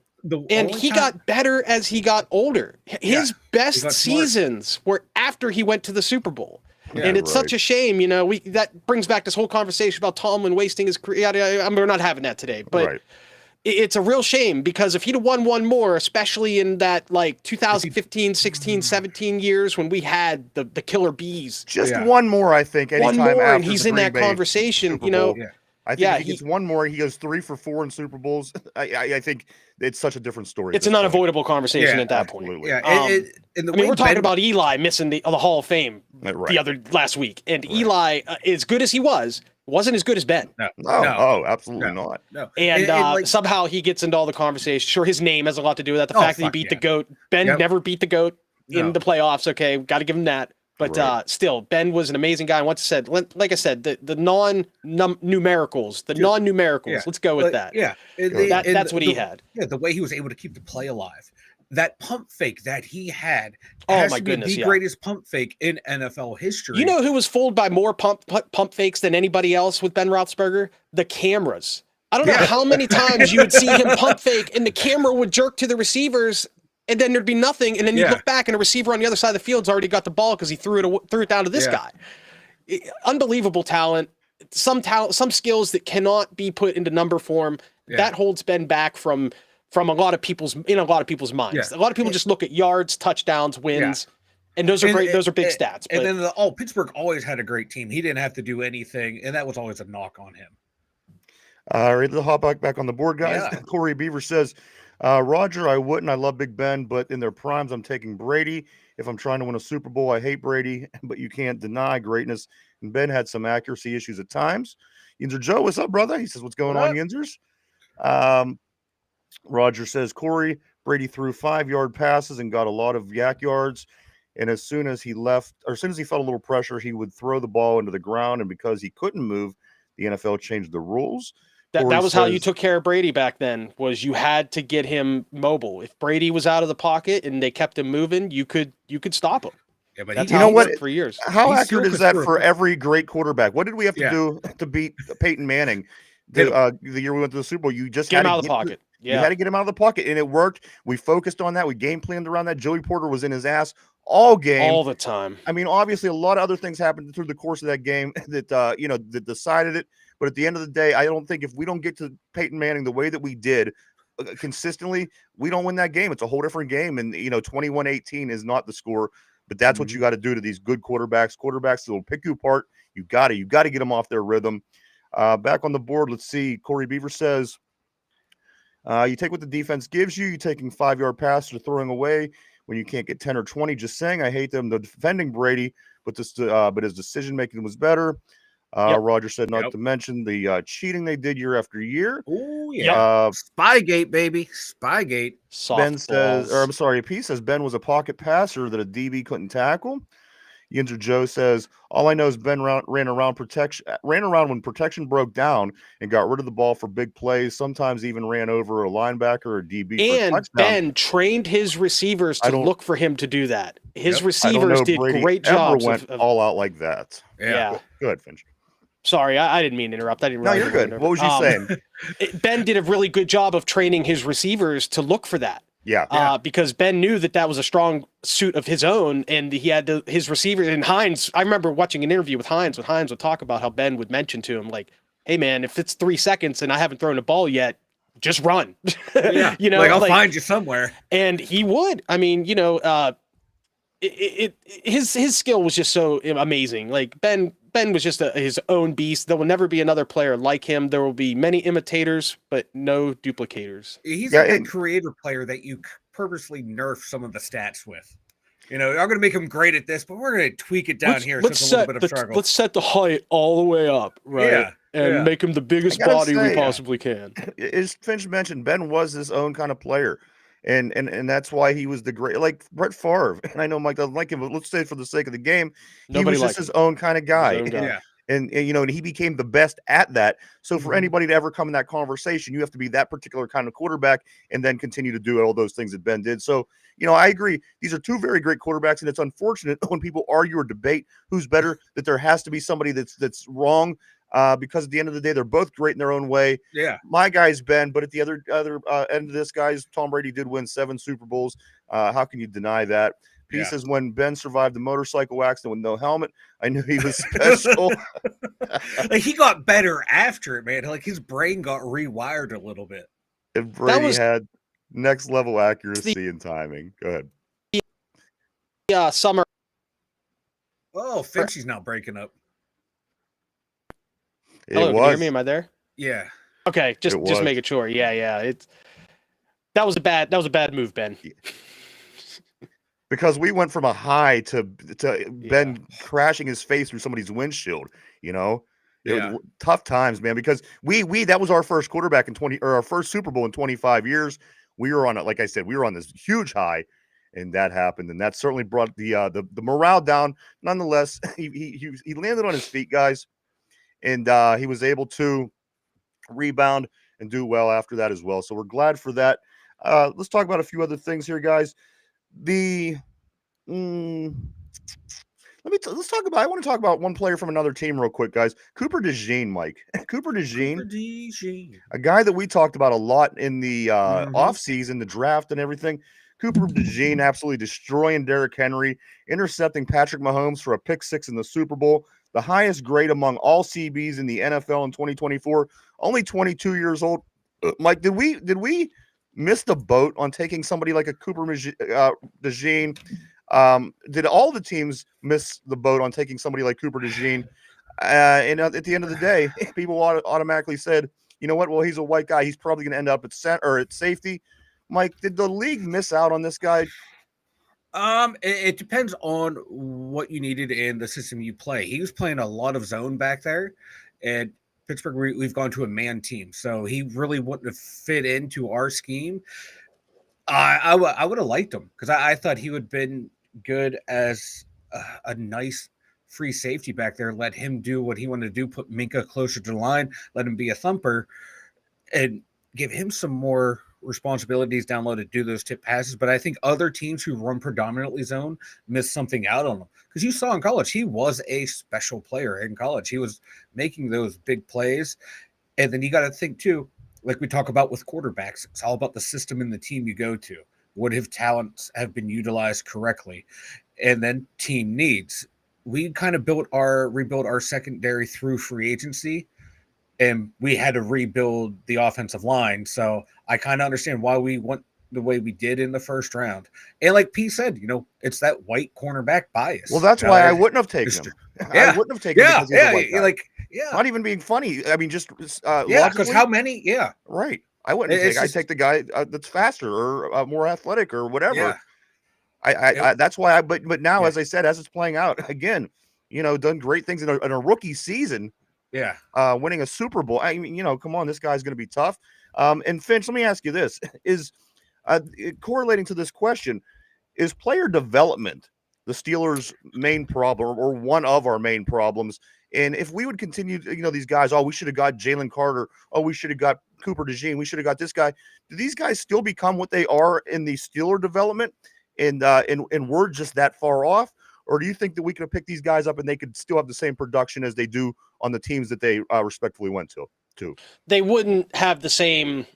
And he got better as he got older. His best seasons were after he went to the Super Bowl. Yeah, and it's such a shame, that brings back this whole conversation about Tomlin wasting his career. We're not having that today, but it's a real shame, because if he'd have won one more, especially in that like 2015, 16, 17 years when we had the killer bees. Just one more, I think. One more, and he's in that conversation, I think if he gets one more, he goes 3 for 4 in Super Bowls. I think it's such a different story. It's an unavoidable conversation at that point. Yeah, we're talking about Eli missing the Hall of Fame last week, and Eli, as good as he wasn't as good as Ben. No, absolutely not. No. And somehow he gets into all the conversation. Sure, his name has a lot to do with that. The fact that he beat the GOAT. Ben never beat the GOAT in the playoffs. Okay, got to give him that. But still, Ben was an amazing guy. Once said, like I said, the non-numericals, let's go with that. Yeah, that's what he had. Yeah, the way he was able to keep the play alive. That pump fake that he had has to be the greatest pump fake in NFL history. You know who was fooled by more pump fakes than anybody else with Ben Roethlisberger? The cameras. I don't know how many times you would see him pump fake and the camera would jerk to the receivers, and then there'd be nothing, and then you look back and a receiver on the other side of the field's already got the ball because he threw it down to this guy. Unbelievable talent. Some skills that cannot be put into number form. That holds Ben back from a lot of people's minds. A lot of people just look at yards, touchdowns, wins, and those are great. Those are big stats. And then Pittsburgh always had a great team. He didn't have to do anything, and that was always a knock on him. Ready to hop back on the board, guys. Corey Beaver says, Roger, I wouldn't. I love Big Ben, but in their primes, I'm taking Brady. If I'm trying to win a Super Bowl, I hate Brady, but you can't deny greatness. And Ben had some accuracy issues at times. Yinzer Joe, what's up, brother? He says, what's going What on, Yinzers? Roger says, Corey, Brady threw 5-yard passes and got a lot of yak yards. And as soon as he left, or as soon as he felt a little pressure, he would throw the ball into the ground. And because he couldn't move, the NFL changed the rules. That was how you took care of Brady back then, was you had to get him mobile. If Brady was out of the pocket and they kept him moving, you could stop him. Yeah, but That's you how know it what? worked for years. How He accurate still is could that throw for a- every great quarterback? What did we have to Yeah. do to beat Peyton Manning Hit the year we went to the Super Bowl? You just Get had him to out of the pocket. You had to get him out of the pocket, and it worked. We focused on that. We game planned around that. Joey Porter was in his ass all game. All the time. I mean, obviously, a lot of other things happened through the course of that game that that decided it. But at the end of the day, I don't think if we don't get to Peyton Manning the way that we did consistently, we don't win that game. It's a whole different game, and 21-18 is not the score. But that's what you got to do to these good quarterbacks. Quarterbacks that will pick you apart. You got to get them off their rhythm. Back on the board, let's see. Corey Beaver says, you take what the defense gives you. You're taking 5-yard passes or throwing away when you can't get 10 or 20. Just saying, I hate them. They're defending Brady, but his decision making was better. Roger said not to mention the cheating they did year after year. Oh yeah, Spygate, baby, Spygate. Ben says, or I'm sorry, P says Ben was a pocket passer that a DB couldn't tackle. Yinzer Joe says, all I know is Ben ran around when protection broke down and got rid of the ball for big plays. Sometimes even ran over a linebacker or DB. And Ben trained his receivers to look for him to do that. His receivers did Brady great jobs. Went all out like that. Yeah. Go ahead, Finch. Sorry, I didn't mean to interrupt. I didn't. No, you're good. What was you saying? Ben did a really good job of training his receivers to look for that. Yeah. Because Ben knew that was a strong suit of his own, and he had his receivers. And Hines, I remember watching an interview with Hines. When Hines would talk about how Ben would mention to him, like, "Hey, man, if it's 3 seconds and I haven't thrown a ball yet, just run." Yeah, I'll find you somewhere. And he would. I mean, his skill was just so amazing. Like Ben was just his own beast. There will never be another player like him. There will be many imitators, but no duplicators. He's like a creator player that you purposely nerf some of the stats with. I'm going to make him great at this, but we're going to tweak it down here. Let's so it's a little bit of struggle. Let's set the height all the way up, right? Yeah. And make him the biggest body we possibly can. As Finch mentioned, Ben was his own kind of player. And that's why he was the great, like Brett Favre. And I know Mike doesn't like him, but let's say for the sake of the game, he was just his own kind of guy. Yeah. And he became the best at that. So for anybody to ever come in that conversation, you have to be that particular kind of quarterback and then continue to do all those things that Ben did. So, I agree. These are two very great quarterbacks, and it's unfortunate when people argue or debate who's better that there has to be somebody that's wrong. Because at the end of the day, they're both great in their own way. Yeah. My guy's Ben, but at the other end of this, guys, Tom Brady did win 7 Super Bowls. How can you deny that? P says, when Ben survived the motorcycle accident with no helmet, I knew he was special. Like, he got better after it, man. Like, his brain got rewired a little bit. And Brady had next level accuracy and timing. Go ahead. Yeah, summer. Oh, Finchie's not breaking up. Hello, can you hear me? Am I there? Yeah. Okay, just making sure. Yeah. That was a bad move, Ben. Because we went from a high to Ben crashing his face through somebody's windshield. It was tough times, man. Because we that was our first quarterback our first Super Bowl in 25 years. We were on it, like I said, we were on this huge high, and that happened, and that certainly brought the morale down. Nonetheless, he landed on his feet, guys. And he was able to rebound and do well after that as well. So we're glad for that. Let's talk about a few other things here, guys. I want to talk about one player from another team real quick, guys. Cooper DeJean, Mike. Cooper DeJean, a guy that we talked about a lot in the offseason, the draft and everything. Cooper DeJean absolutely destroying Derrick Henry, intercepting Patrick Mahomes for a pick 6 in the Super Bowl. The highest grade among all CBs in the NFL in 2024. Only 22 years old. Mike, did we miss the boat on taking somebody like a Cooper DeJean? Did all the teams miss the boat on taking somebody like Cooper DeJean? And at the end of the day, people automatically said, you know what? Well, he's a white guy. He's probably going to end up at center or at safety. Mike, did the league miss out on this guy? It depends on what you needed in the system you play. He was playing a lot of zone back there, and Pittsburgh, we've gone to a man team, so he really wouldn't have fit into our scheme. I would have liked him because I thought he would have been good as a nice free safety back there. Let him do what he wanted to do, put Minka closer to the line, let him be a thumper, and give him some more responsibilities down low to do those tip passes. But I think other teams who run predominantly zone miss something out on him. Because you saw in college, he was a special player in college. He was making those big plays. And then you got to think, too, like we talk about with quarterbacks, it's all about the system and the team you go to. What if talents have been utilized correctly? And then team needs. We kind of rebuild our secondary through free agency, and we had to rebuild the offensive line. So I kind of understand why we went the way we did in the first round. And like P said, it's that white cornerback bias. Well, that's why I wouldn't have taken him. Yeah. I wouldn't have taken him because he's a white guy. Yeah. Not even being funny. I mean, just because how many? Yeah. Right. I wouldn't take. I'd take the guy that's faster or more athletic or whatever. Yeah. I that's why. But now, as I said, as it's playing out again, done great things in a rookie season. Yeah. Winning a Super Bowl. I mean, come on, this guy's going to be tough. And Finch, let me ask you this: is correlating to this question, is player development the Steelers' main problem or one of our main problems? And if we would continue, these guys, we should have got Jalen Carter. We should have got Cooper DeJean. We should have got this guy. Do these guys still become what they are in the Steeler development? And we're just that far off? Or do you think that we could have picked these guys up and they could still have the same production as they do on the teams that they respectfully went to? They wouldn't have the same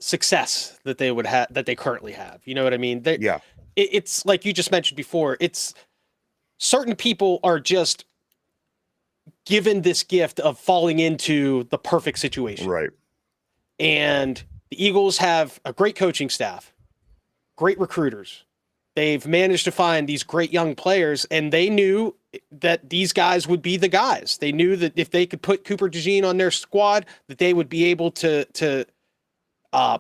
success that they would have, that they currently have. You know what I mean? It's like you just mentioned before. It's certain people are just given this gift of falling into the perfect situation. Right. And the Eagles have a great coaching staff, great recruiters. They've managed to find these great young players, and they knew that these guys would be the guys. They knew that if they could put Cooper DeJean on their squad, that they would be able to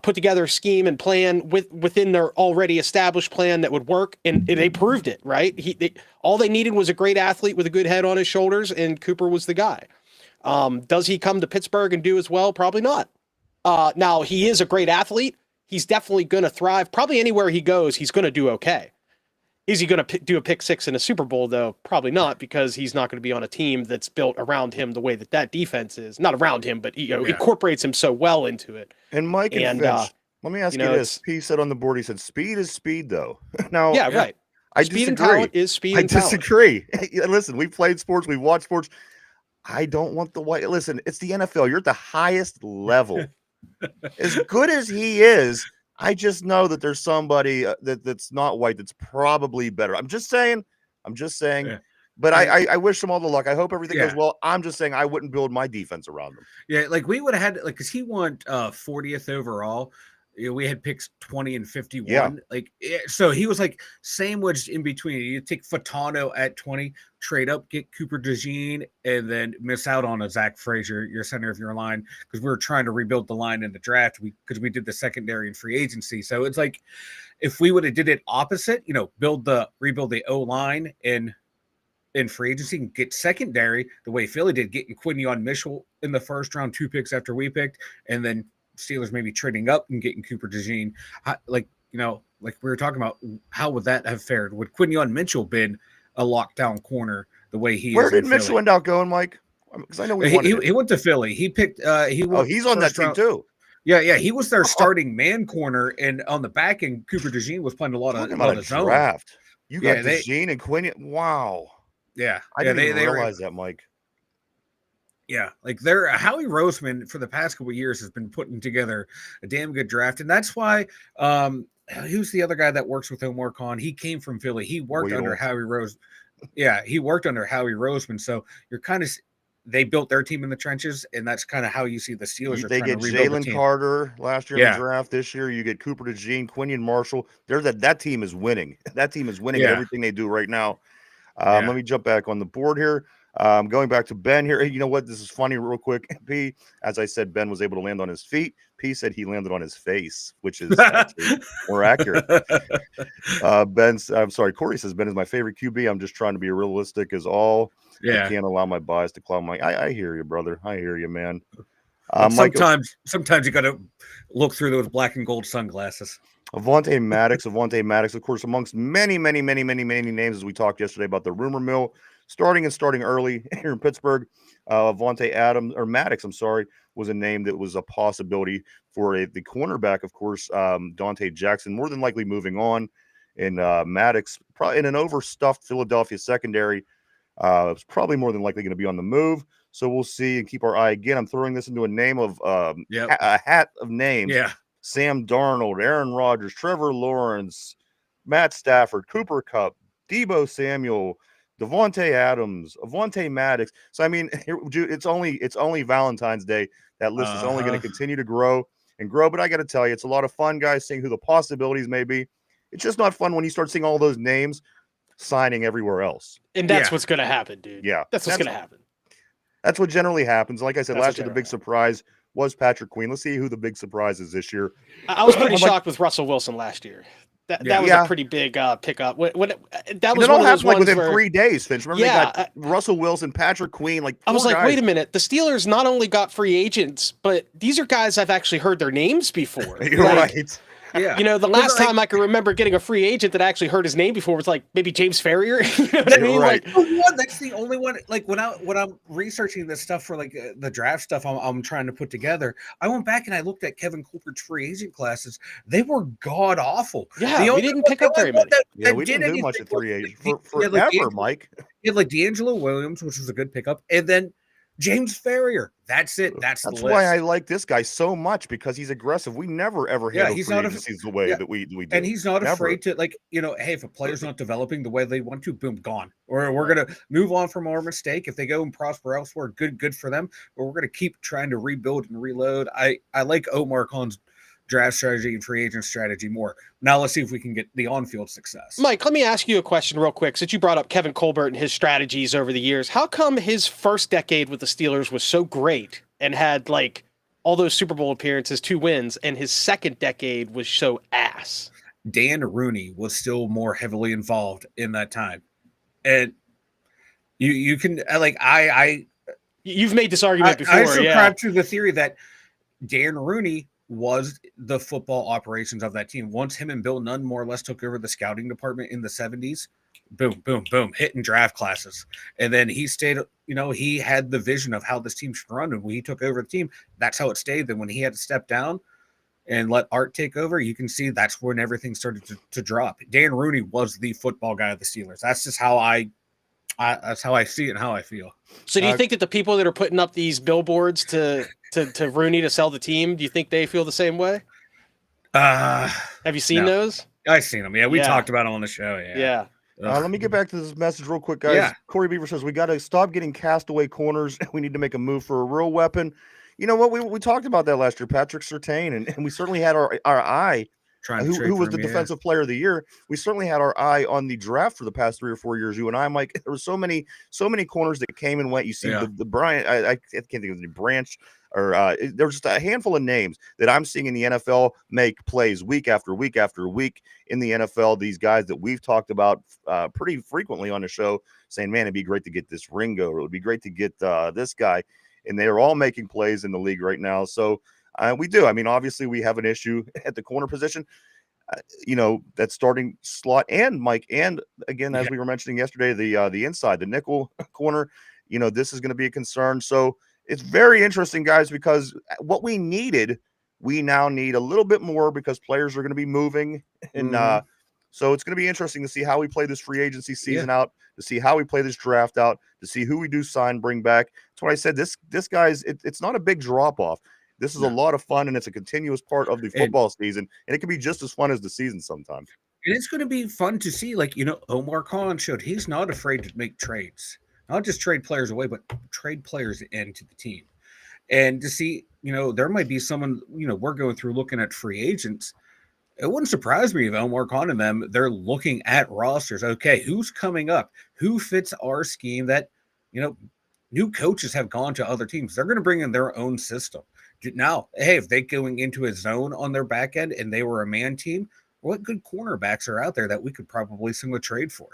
put together a scheme and plan within their already established plan that would work, and they proved it, right? All they needed was a great athlete with a good head on his shoulders, and Cooper was the guy. Does he come to Pittsburgh and do as well? Probably not. Now, he is a great athlete. He's definitely going to thrive. Probably anywhere he goes, he's going to do okay. Is he going to do a pick six in a Super Bowl, though? Probably not, because he's not going to be on a team that's built around him the way that defense is. Not around him, but incorporates him so well into it. And Mike and Finch, let me ask you this. P said on the board, he said, speed is speed, though. Now, right. Speed and talent is speed and talent. I disagree. Listen, we've played sports. We've watched sports. I don't want the white. Listen, it's the NFL. You're at the highest level. As good as he is, I just know that there's somebody that's not white that's probably better. I'm just saying. Yeah. But I wish him all the luck. I hope everything goes well. I'm just saying I wouldn't build my defense around him. Yeah, like we would have had, because he went 40th overall. We had picks 20 and 51. Yeah. So he was like sandwiched in between. You take Fatano at 20, trade up, get Cooper DeJean, and then miss out on a Zach Frazier, your center of your line, because we were trying to rebuild the line in the draft because we did the secondary and free agency. So it's like if we would have did it opposite, rebuild the O line in free agency and get secondary the way Philly did, getting Quinion Mitchell in the first round, 2 picks after we picked, and then Steelers maybe trading up and getting Cooper DeJean. Like we were talking about, how would that have fared? Would Quinion Mitchell been a lockdown corner the way he is? Where did Mitchell end up going, Mike? Because I know he went to Philly. He picked. He's on that team too. Yeah. He was their starting man corner, and on the back end, Cooper DeJean was playing a lot of zone. Draft. You got DeJean and Quinion. Wow. Yeah, I didn't even realize that, Mike. Yeah, like Howie Roseman for the past couple of years has been putting together a damn good draft, and that's why. Who's the other guy that works with Omar Khan? He came from Philly. He worked under Howie Rose. Yeah, he worked under Howie Roseman. So you're kind of, they built their team in the trenches, and that's kind of how you see the Steelers. They get Jalen Carter last year in the draft. This year, you get Cooper DeJean, Quinion Marshall. That team is winning. That team is winning at everything they do right now. Let me jump back on the board here. Going back to Ben here, you know what? This is funny, real quick. P, as I said, Ben was able to land on his feet. P said he landed on his face, which is actually more accurate. I'm sorry, Corey says Ben is my favorite QB. I'm just trying to be realistic as all. Yeah. I can't allow my bias to cloud my. I hear you, brother. I hear you, man. Sometimes you got to look through those black and gold sunglasses. Avonte Maddox, of course, amongst many names, as we talked yesterday about the rumor mill starting early here in Pittsburgh. Maddox, I'm sorry, was a name that was a possibility for the cornerback. Of course, Dante Jackson more than likely moving on, and Maddox probably in an overstuffed Philadelphia secondary. It's probably more than likely going to be on the move. So we'll see and keep our eye. Again, I'm throwing this into a name of a hat of names. Yeah. Sam Darnold, Aaron Rodgers, Trevor Lawrence, Matt Stafford, Cooper Kupp, Deebo Samuel, Devontae Adams, Avonte Maddox. So I mean, it's only Valentine's Day. That list is only going to continue to grow and grow. But I got to tell you, it's a lot of fun, guys, seeing who the possibilities may be. It's just not fun when you start seeing all those names signing everywhere else. And that's what's going to happen, dude. Yeah, that's what's going to happen. That's what generally happens. Like I said, last year the big surprise was Patrick Queen. Let's see who the big surprise is this year. I was pretty shocked with Russell Wilson last year. That was a pretty big pickup. That was it all happened like within 3 days, Finch. Remember they got Russell Wilson, Patrick Queen. I was like, wait a minute. The Steelers not only got free agents, but these are guys I've actually heard their names before. You're right. Yeah. You know, the last time I can remember getting a free agent that I actually heard his name before was like maybe James Ferrier. You know what I mean? Right. That's the only one. Like when I'm researching this stuff for like the draft stuff I'm trying to put together, I went back and I looked at Kevin Colbert's free agent classes. They were god awful. Yeah, we didn't pick up very many. We didn't do much at free agents forever, Mike. You had like D'Angelo Williams, which was a good pickup, and then James Ferrier. That's it. That's why I like this guy so much, because he's aggressive. We never ever handle free agencies the way that we do. And he's not afraid to, like, you know, hey, if a player's not developing the way they want to, boom, gone. Or we're gonna move on from our mistake. If they go and prosper elsewhere, good for them. But we're gonna keep trying to rebuild and reload. I like Omar Khan's draft strategy and free agent strategy more. Now let's see if we can get the on-field success. Mike, let me ask you a question real quick. Since you brought up Kevin Colbert and his strategies over the years, how come his first decade with the Steelers was so great and had like all those Super Bowl appearances, 2 wins, and his second decade was so ass? Dan Rooney was still more heavily involved in that time. And you can like you've made this argument before. I subscribe to the theory that Dan Rooney was the football operations of that team. Once him and Bill Nunn more or less took over the scouting department in the 70s, boom, hitting draft classes. And then he stayed, you know, he had the vision of how this team should run. And when he took over the team, that's how it stayed. Then when he had to step down and let Art take over, you can see that's when everything started to drop. Dan Rooney was the football guy of the Steelers. That's just how that's how I see it and how I feel. So do you think that the people that are putting up these billboards to Rooney to sell the team, do you think they feel the same way? Have you seen those? I've seen them. Yeah, we talked about it on the show. Yeah. Let me get back to this message real quick, guys. Yeah. Corey Beaver says we got to stop getting castaway corners. We need to make a move for a real weapon. You know what? We talked about that last year, Patrick Surtain, and we certainly had our eye. Who was the defensive player of the year? We certainly had our eye on the draft for the past 3 or 4 years. You and I, Mike, there were so many corners that came and went. You see the Bryant, I can't think of the Branch, or there's just a handful of names that I'm seeing in the NFL make plays week after week after week in the NFL. These guys that we've talked about pretty frequently on the show, saying, "Man, it'd be great to get this Ringo, or it would be great to get this guy," and they are all making plays in the league right now. So. We do. I mean, obviously, we have an issue at the corner position, you know, that starting slot, and Mike, and again, as we were mentioning yesterday, the inside, the nickel corner, you know, this is going to be a concern. So it's very interesting, guys, because what we needed, we now need a little bit more, because players are going to be moving. And so it's going to be interesting to see how we play this free agency season out, to see how we play this draft out, to see who we do sign, bring back. That's what I said. This guy's, it's not a big drop off. This is a lot of fun, and it's a continuous part of the football season, and it can be just as fun as the season sometimes. And it's going to be fun to see, like, you know, Omar Khan showed he's not afraid to make trades, not just trade players away, but trade players into the team. And to see, you know, there might be someone, you know, we're going through looking at free agents. It wouldn't surprise me if Omar Khan and them, they're looking at rosters. Okay, who's coming up? Who fits our scheme that new coaches have gone to other teams. They're going to bring in their own system. Now, hey, if they going into a zone on their back end and they were a man team, what good cornerbacks are out there that we could probably sing a trade for?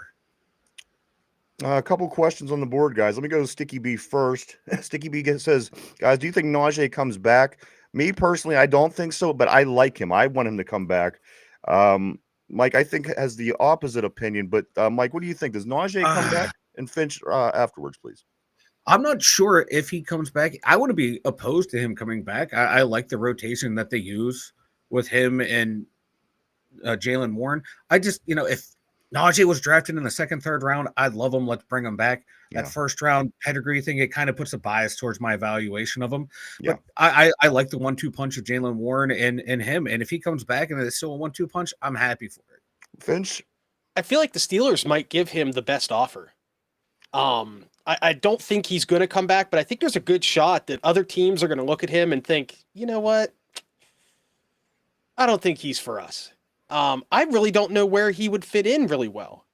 A couple questions on the board, guys. Let me go to Sticky B first. Sticky B says, guys, do you think Najee comes back? Me personally, I don't think so, but I like him. I want him to come back. Mike, I think, has the opposite opinion. But, Mike, what do you think? Does Najee come back? And Finch afterwards, please. I'm not sure if he comes back. I wouldn't be opposed to him coming back. I like the rotation that they use with him and Jalen Warren. I just, if Najee was drafted in the second, third round, I'd love him. Let's bring him back. That first round pedigree thing, it kind of puts a bias towards my evaluation of him. Yeah. But I like the 1-2 punch of Jalen Warren and him. And if he comes back and it's still a 1-2 punch, I'm happy for it. Finch? I feel like the Steelers might give him the best offer. I don't think he's going to come back, but I think there's a good shot that other teams are going to look at him and think, you know what? I don't think he's for us. I really don't know where he would fit in really well.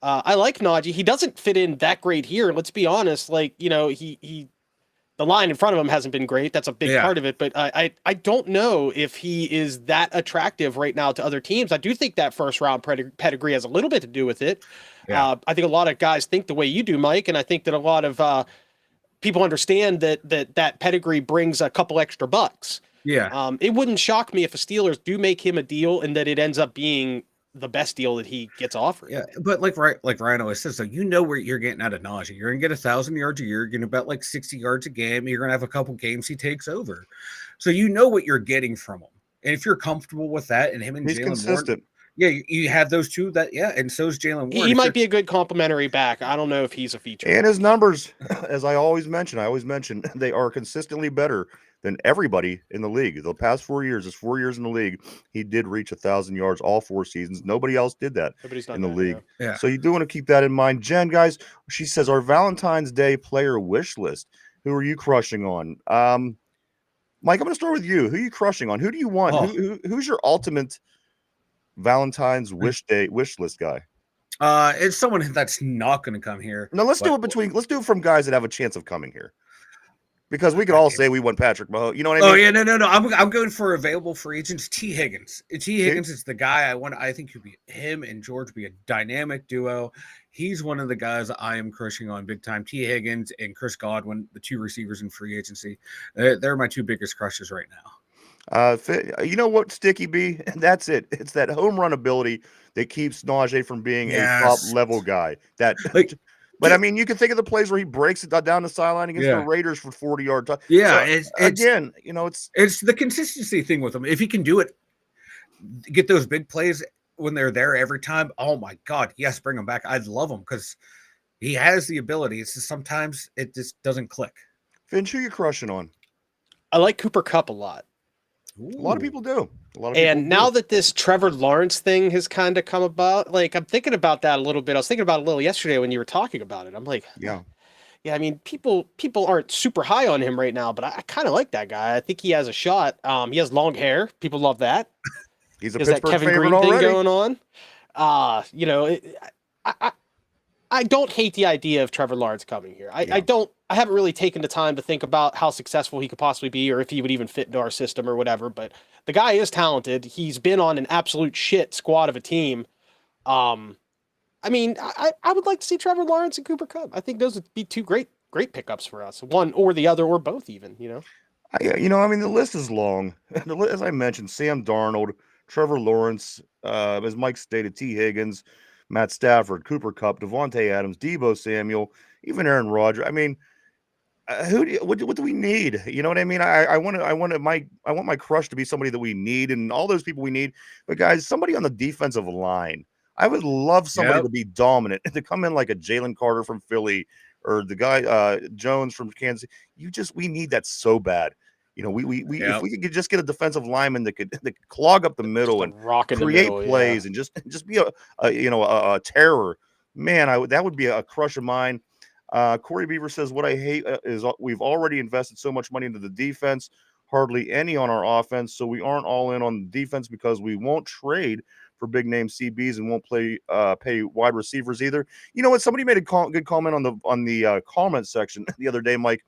I like Najee. He doesn't fit in that great here. Let's be honest. Like, the line in front of him hasn't been great. That's a big part of it. But I don't know if he is that attractive right now to other teams. I do think that first round pedigree has a little bit to do with it. Yeah. I think a lot of guys think the way you do, Mike, and I think that a lot of people understand that pedigree brings a couple extra bucks. Yeah. It wouldn't shock me if the Steelers do make him a deal and that it ends up being the best deal that he gets offered. Yeah, but like Ryan always says, so where you're getting out of Najee. You're gonna get 1,000 yards a year. You're gonna bet like 60 yards a game. You're gonna have a couple games he takes over, so what you're getting from him. And if you're comfortable with that, and him and he's Jalen consistent. Warren, you have those two. And so is Jalen Warren. He might be a good complimentary back. I don't know if he's a feature. And his numbers, as I always mention, they are consistently better than everybody in the league. The past 4 years, his 4 years in the league, he did reach 1,000 yards all 4 seasons. Nobody else did that in the league. Yeah. So you do want to keep that in mind. Jen, guys, she says, our Valentine's Day player wish list. Who are you crushing on? Mike, I'm going to start with you. Who are you crushing on? Who do you want? Who's your ultimate Valentine's wish list guy? It's someone that's not going to come here. No, let's do it from guys that have a chance of coming here. Because we could all say we want Patrick Mahomes. You know what I mean? Oh, yeah, no. I'm going for available free agents. T. Higgins. T. Higgins is the guy I want. I think him and George be a dynamic duo. He's one of the guys I am crushing on big time. T. Higgins and Chris Godwin, the two receivers in free agency. They're my two biggest crushes right now. You know what, Sticky B? That's it. It's that home run ability that keeps Najee from being a top level guy. But I mean, you can think of the plays where he breaks it down the sideline against the Raiders for 40-yard touch. Yeah, so, it's the consistency thing with him. If he can do it, get those big plays when they're there every time. Oh my God, yes, bring him back. I'd love him because he has the ability. It's just sometimes it just doesn't click. Finch, who you crushing on? I like Cooper Kupp a lot. Ooh. A lot of people do. Now that this Trevor Lawrence thing has kind of come about, like I'm thinking about that a little bit. I was thinking about it a little yesterday when you were talking about it. I'm like, yeah. I mean, people aren't super high on him right now, but I kind of like that guy. I think he has a shot. He has long hair. People love that. He's a Pittsburgh that Kevin favorite Green already. Thing going on. I don't hate the idea of Trevor Lawrence coming here. I haven't really taken the time to think about how successful he could possibly be or if he would even fit into our system or whatever, but the guy is talented. He's been on an absolute shit squad of a team. I mean, I would like to see Trevor Lawrence and Cooper Kupp. I think those would be two great pickups for us. One or the other or both even, I mean, the list is long. As I mentioned, Sam Darnold, Trevor Lawrence, as Mike stated, T. Higgins, Matt Stafford, Cooper Kupp, Devontae Adams, Deebo Samuel, even Aaron Rodgers. I mean, what do we need? You know what I mean? I want my crush to be somebody that we need, and all those people we need. But guys, somebody on the defensive line. I would love somebody to be dominant and to come in like a Jalen Carter from Philly or the guy Jones from Kansas. We need that so bad. If we could just get a defensive lineman that could clog up the middle and create plays and just be a terror, man, that would be a crush of mine. Corey Beaver says, what I hate is we've already invested so much money into the defense, hardly any on our offense, so we aren't all in on the defense because we won't trade for big name CBs and won't pay wide receivers either. You know what? Somebody made a good comment on the comment section the other day, Mike.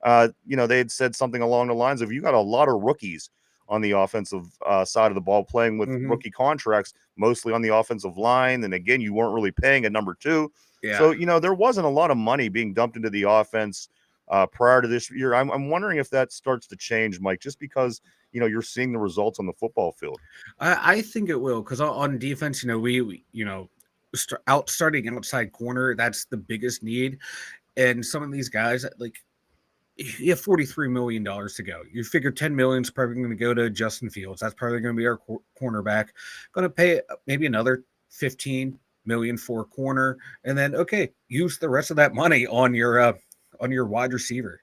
They had said something along the lines of, you got a lot of rookies on the offensive side of the ball playing with rookie contracts, mostly on the offensive line. And again, you weren't really paying at number 2. Yeah. So, there wasn't a lot of money being dumped into the offense prior to this year. I'm wondering if that starts to change, Mike, just because, you're seeing the results on the football field. I think it will, because on defense, we starting outside corner, that's the biggest need. And some of these guys, like, you have $43 million to go. You figure $10 million is probably going to go to Justin Fields. That's probably going to be our cornerback. Going to pay maybe another $15 million for a corner, and then use the rest of that money on your wide receiver.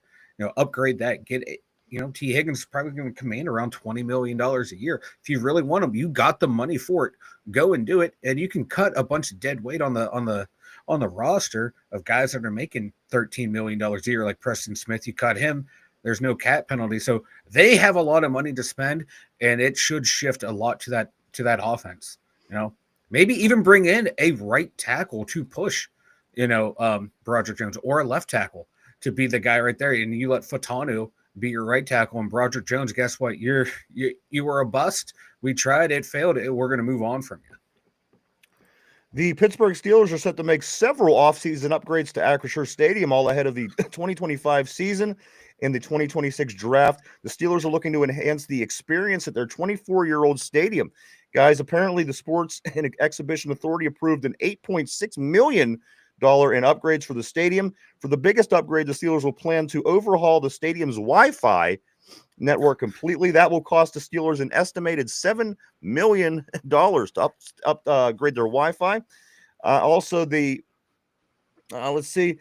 Upgrade that. Get it. T. Higgins is probably going to command around $20 million a year. If you really want him, you got the money for it. Go and do it, and you can cut a bunch of dead weight on the roster of guys that are making $13 million a year, like Preston Smith. You cut him. There's no cap penalty, so they have a lot of money to spend, and it should shift a lot to that offense. Maybe even bring in a right tackle to push, Broderick Jones, or a left tackle to be the guy right there, and you let Fatanu be your right tackle, and Broderick Jones, guess what? You were a bust. We tried, it failed. We're going to move on from you. The Pittsburgh Steelers are set to make several offseason upgrades to Acrisure Stadium, all ahead of the 2025 season and the 2026 draft. The Steelers are looking to enhance the experience at their 24-year-old stadium. Guys, apparently the Sports and Exhibition Authority approved an $8.6 million in upgrades for the stadium. For the biggest upgrade, the Steelers will plan to overhaul the stadium's Wi-Fi network completely. That will cost the Steelers an estimated $7 million to upgrade their Wi-Fi. Also, let's see,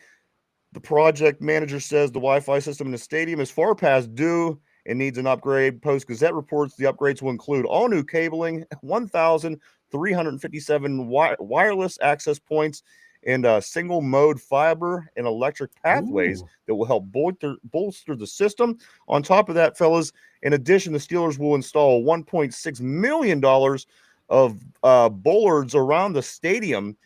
the project manager says the Wi-Fi system in the stadium is far past due and needs an upgrade. Post-Gazette reports the upgrades will include all new cabling, 1,357 wireless access points, and single mode fiber and electric pathways that will help bolster the system. On top of that, fellas, in addition, the Steelers will install $1.6 million of bollards around the stadium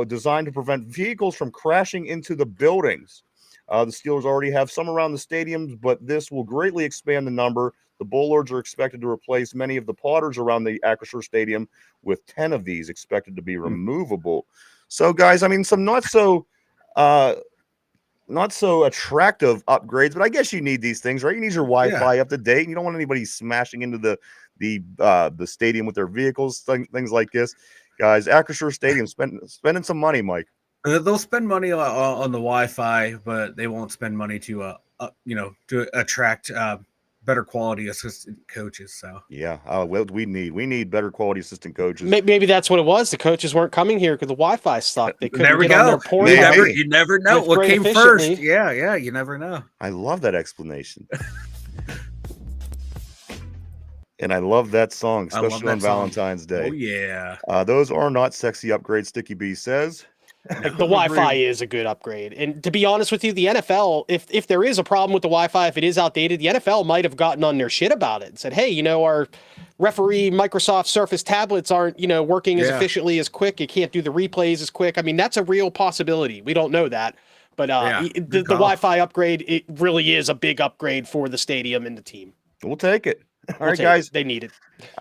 designed to prevent vehicles from crashing into the buildings. The Steelers already have some around the stadiums, but this will greatly expand the number. The bollards are expected to replace many of the potters around the Acrisure Stadium, with 10 of these expected to be removable. So, guys, I mean, some not so attractive upgrades, but I guess you need these things, right? You need your Wi-Fi up to date, and you don't want anybody smashing into the stadium with their vehicles, things like this. Guys, Acrisure Stadium spending some money, Mike. They'll spend money on the Wi-Fi, but they won't spend money to attract better quality assistant coaches. So yeah, we need better quality assistant coaches. Maybe that's what it was. The coaches weren't coming here because the Wi-Fi sucked. They couldn't there we get go. on their portal. You never know what came first. Yeah, you never know. I love that explanation. And I love that song, especially on Valentine's Day. Oh, yeah. Those are not sexy upgrades, Sticky B says. The Wi-Fi is a good upgrade. And to be honest with you, the NFL, if there is a problem with the Wi-Fi, if it is outdated, the NFL might have gotten on their shit about it and said, hey, our referee Microsoft Surface tablets aren't, working as efficiently as quick. You can't do the replays as quick. I mean, that's a real possibility. We don't know that. But the Wi-Fi upgrade, it really is a big upgrade for the stadium and the team. We'll take it. All right, guys. They need it.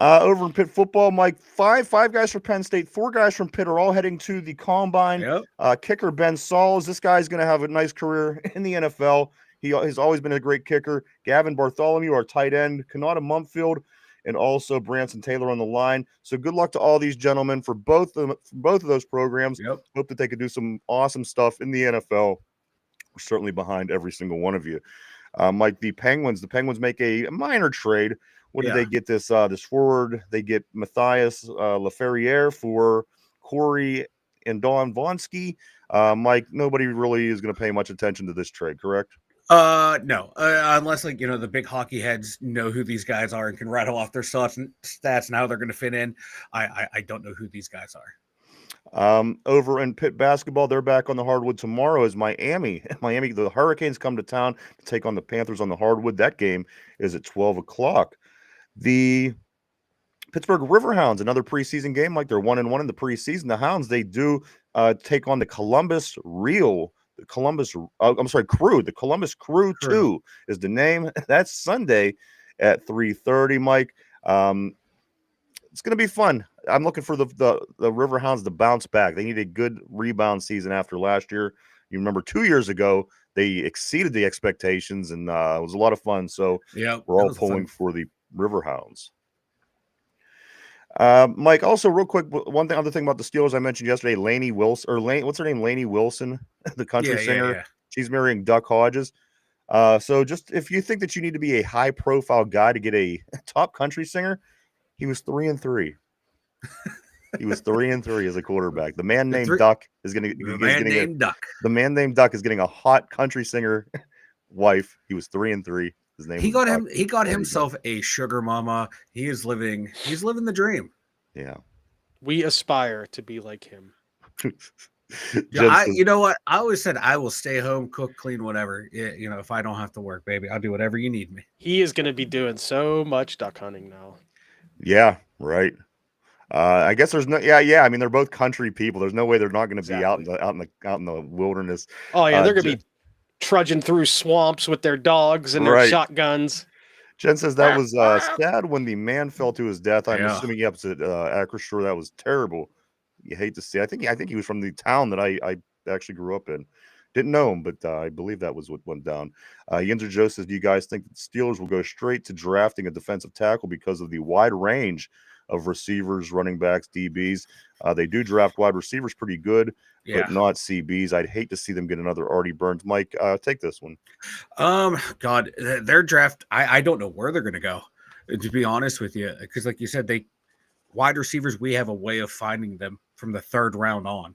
Over in Pitt football, Mike, five guys from Penn State, 4 guys from Pitt are all heading to the Combine. Yep. Kicker Ben Sauls. This guy's going to have a nice career in the NFL. He has always been a great kicker. Gavin Bartholomew, our tight end. Kanata Mumfield, and also Branson Taylor on the line. So good luck to all these gentlemen for both of those programs. Yep. Hope that they could do some awesome stuff in the NFL. We're certainly behind every single one of you. Mike, the Penguins make a minor trade. What did they get this forward? They get Matthias Laferriere for Corey and Don Vonsky. Mike, nobody really is going to pay much attention to this trade, correct? No, unless the big hockey heads know who these guys are and can rattle off their stats and how they're going to fit in. I don't know who these guys are. Over in Pitt basketball, they're back on the hardwood tomorrow as Miami, the Hurricanes come to town to take on the Panthers on the hardwood. That game is at 12 o'clock. The Pittsburgh Riverhounds, another preseason game. Like they're 1-1 in the preseason. The Hounds, they do take on the Columbus Real. The Columbus, Crew. The Columbus Crew 2 is the name. That's Sunday at 3:30. Mike, it's going to be fun. I'm looking for the Riverhounds to bounce back. They need a good rebound season after last year. You remember 2 years ago, they exceeded the expectations, and it was a lot of fun. So yeah, we're all pulling for the Riverhounds. Mike, also real quick, other thing about the Steelers I mentioned yesterday, Lainey Wilson, what's her name? Lainey Wilson, the country singer. Yeah. She's marrying Duck Hodges. So just if you think that you need to be a high profile guy to get a top country singer, he was 3-3. He was 3-3 as a quarterback. The man named Duck is going to. The man named Duck is getting a hot country singer wife. He was 3-3. His name. He got himself a sugar mama. He's living the dream. Yeah. We aspire to be like him. You know what? I always said I will stay home, cook, clean, whatever. You know, if I don't have to work, baby, I'll do whatever you need me. He is going to be doing so much duck hunting now. Yeah, right. I guess there's no. Yeah. I mean, they're both country people. There's no way they're not going to be out in the wilderness. Oh yeah, they're going to be trudging through swamps with their dogs and their shotguns. Jen says that was sad when the man fell to his death. I'm assuming he upset Acrisure. That was terrible. You hate to see. I think he was from the town that I actually grew up in. Didn't know him, but I believe that was what went down. Yinzer Joe says, do you guys think that the Steelers will go straight to drafting a defensive tackle because of the wide range of receivers, running backs, DBs? They do draft wide receivers pretty good, but not CBs. I'd hate to see them get another Artie Burns. Mike, take this one. God, their draft, I don't know where they're going to go, to be honest with you, because like you said, wide receivers, we have a way of finding them from the third round on,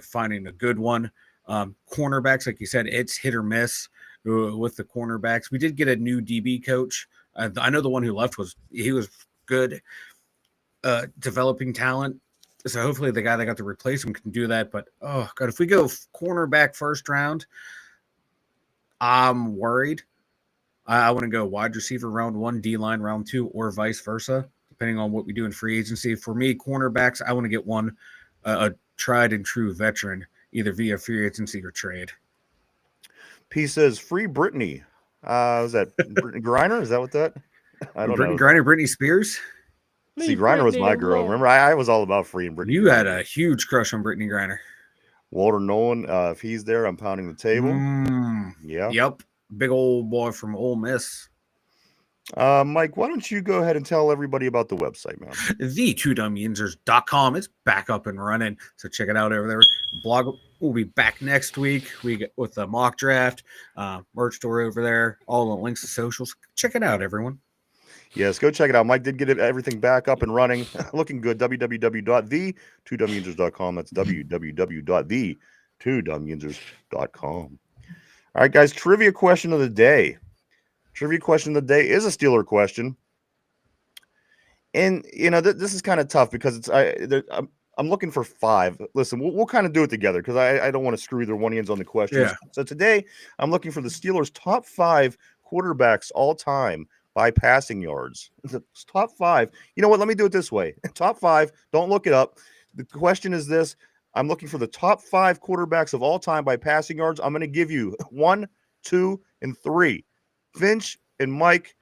finding a good one. Cornerbacks, like you said, it's hit or miss with the cornerbacks. We did get a new DB coach. I know the one who left was good, developing talent. So hopefully the guy that got to replace him can do that. But oh God, if we go cornerback first round, I'm worried. I want to go wide receiver round 1, D-line round 2, or vice versa, depending on what we do in free agency. For me, cornerbacks, I want to get one, a tried and true veteran, either via free agency or trade. P says, free Brittany. Was that Brittany Griner? Is that what that? I don't know. Griner, Britney Spears? See, Griner was my girl. Remember, I was all about free and Brittany. You had a huge crush on Brittany Griner. Walter Nolan, if he's there, I'm pounding the table. Yeah. Yep. Big old boy from Ole Miss. Mike, why don't you go ahead and tell everybody about the website, man? The2dumyinzers.com. It's back up and running, so check it out over there. Blog will be back next week. We get with the mock draft, merch store over there, all the links to socials. Check it out, everyone. Yes, go check it out. Mike did get everything back up and running, looking good. www.the2dumyinzers.com. That's www.the2dumyinzers.com. All right, guys, trivia question of the day. Trivia question of the day is a Steeler question. And, you know, this is kind of tough because I'm looking for 5. Listen, we'll kind of do it together because I don't want to screw either one ends on the questions. Yeah. So today, I'm looking for the Steelers' top 5 quarterbacks all time by passing yards. The top 5. You know what? Let me do it this way. Top 5. Don't look it up. The question is this. I'm looking for the top 5 quarterbacks of all time by passing yards. I'm going to give you 1, 2, and 3. Finch and Mike,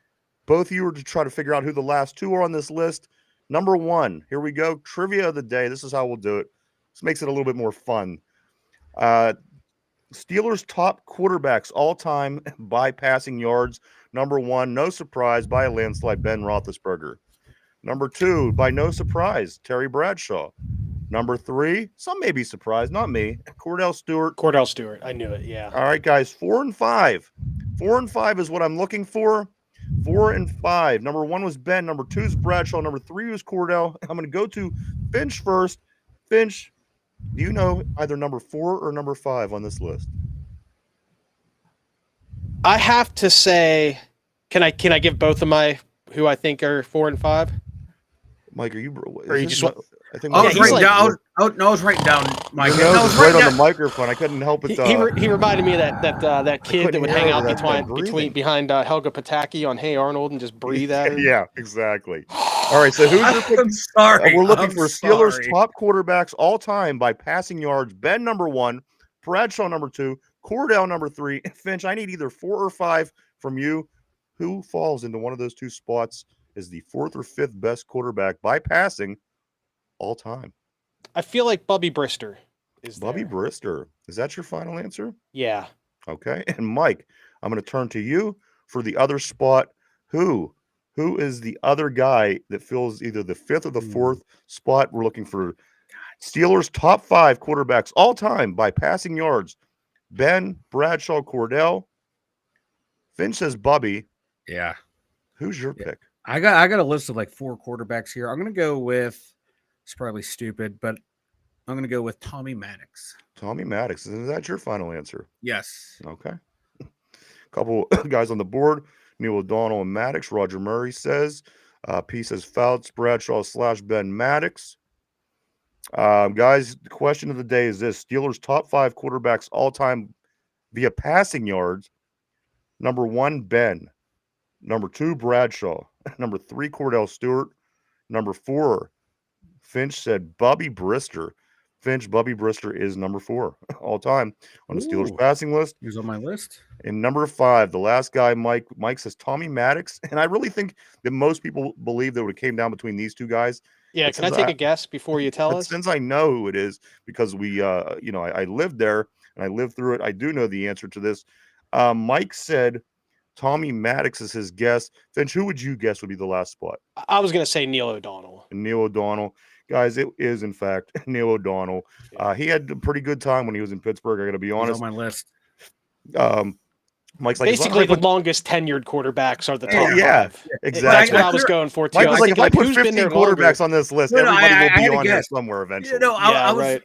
both of you are to try to figure out who the last 2 are on this list. Number 1, here we go. Trivia of the day. This is how we'll do it. This makes it a little bit more fun. Steelers' top quarterbacks all time by passing yards. Number 1, no surprise, by a landslide, Ben Roethlisberger. Number 2, by no surprise, Terry Bradshaw. Number 3, some may be surprised, not me, Cordell Stewart. Cordell Stewart. I knew it, yeah. All right, guys, 4 and 5. 4 and 5 is what I'm looking for. 4 and 5. Number 1 was Ben. Number 2 is Bradshaw. Number 3 was Cordell. I'm going to go to Finch first. Finch, do you know either number 4 or number 5 on this list? I have to say, can I give both of my who I think are 4 and 5? Mike, are you? Or you just want? I think I was writing down. I was writing down. Mike, your nose was right on the microphone. I couldn't help it. He reminded me of that kid that would hang out behind Helga Pataki on Hey Arnold and just breathe at her. Yeah, exactly. All right, so who's your pick? I'm sorry. We're looking I'm for Steelers sorry. top quarterbacks all time by passing yards. Ben number 1, Bradshaw number 2, Cordell number 3. Finch, I need either 4 or 5 from you. Who falls into one of those two spots is the 4th or 5th best quarterback by passing all time? I feel like Bubby Brister is Bubby there. Brister. Is that your final answer? Yeah. Okay. And Mike, I'm going to turn to you for the other spot. Who is the other guy that fills either the 5th or the 4th spot? We're looking for Steelers top 5 quarterbacks all time by passing yards. Ben, Bradshaw, Cordell. Finch says Bubby. Yeah. Who's your pick? I got a list of like 4 quarterbacks here. I'm gonna go with, it's probably stupid, but I'm gonna go with Tommy Maddox. Tommy Maddox. Is that your final answer? Yes. Okay. Couple guys on the board. Neil O'Donnell and Maddox. Roger Murray says. P says Fouts, Bradshaw / Ben Maddox. Guys, the question of the day is this: Steelers top 5 quarterbacks all time via passing yards. Number 1, Ben. Number 2, Bradshaw. Number 3, Cordell Stewart. Number 4, Finch said Bubby Brister. Finch, Bubby Brister is number 4 all time on the Steelers Ooh. passing list. He's on my list. And number 5, the last guy, Mike says Tommy Maddox. And I really think that most people believe that it came down between these two guys. Yeah. But Can I since take a guess before you tell But us? since I know who it is, because we, I lived there and I lived through it, I do know the answer to this. Mike said Tommy Maddox is his guess. Finch, who would you guess would be the last spot? I was going to say Neil O'Donnell. Neil O'Donnell. Guys, it is, in fact, Neil O'Donnell. He had a pretty good time when he was in Pittsburgh, I got to be honest. He's on my list. Mike's like, basically the longest tenured quarterbacks are the top 5. Exactly. That's what I was going for too. Mike was like, if I put who's been 15 there quarterbacks longer? on this list, No, everybody I will had be to on here guess. somewhere eventually. I was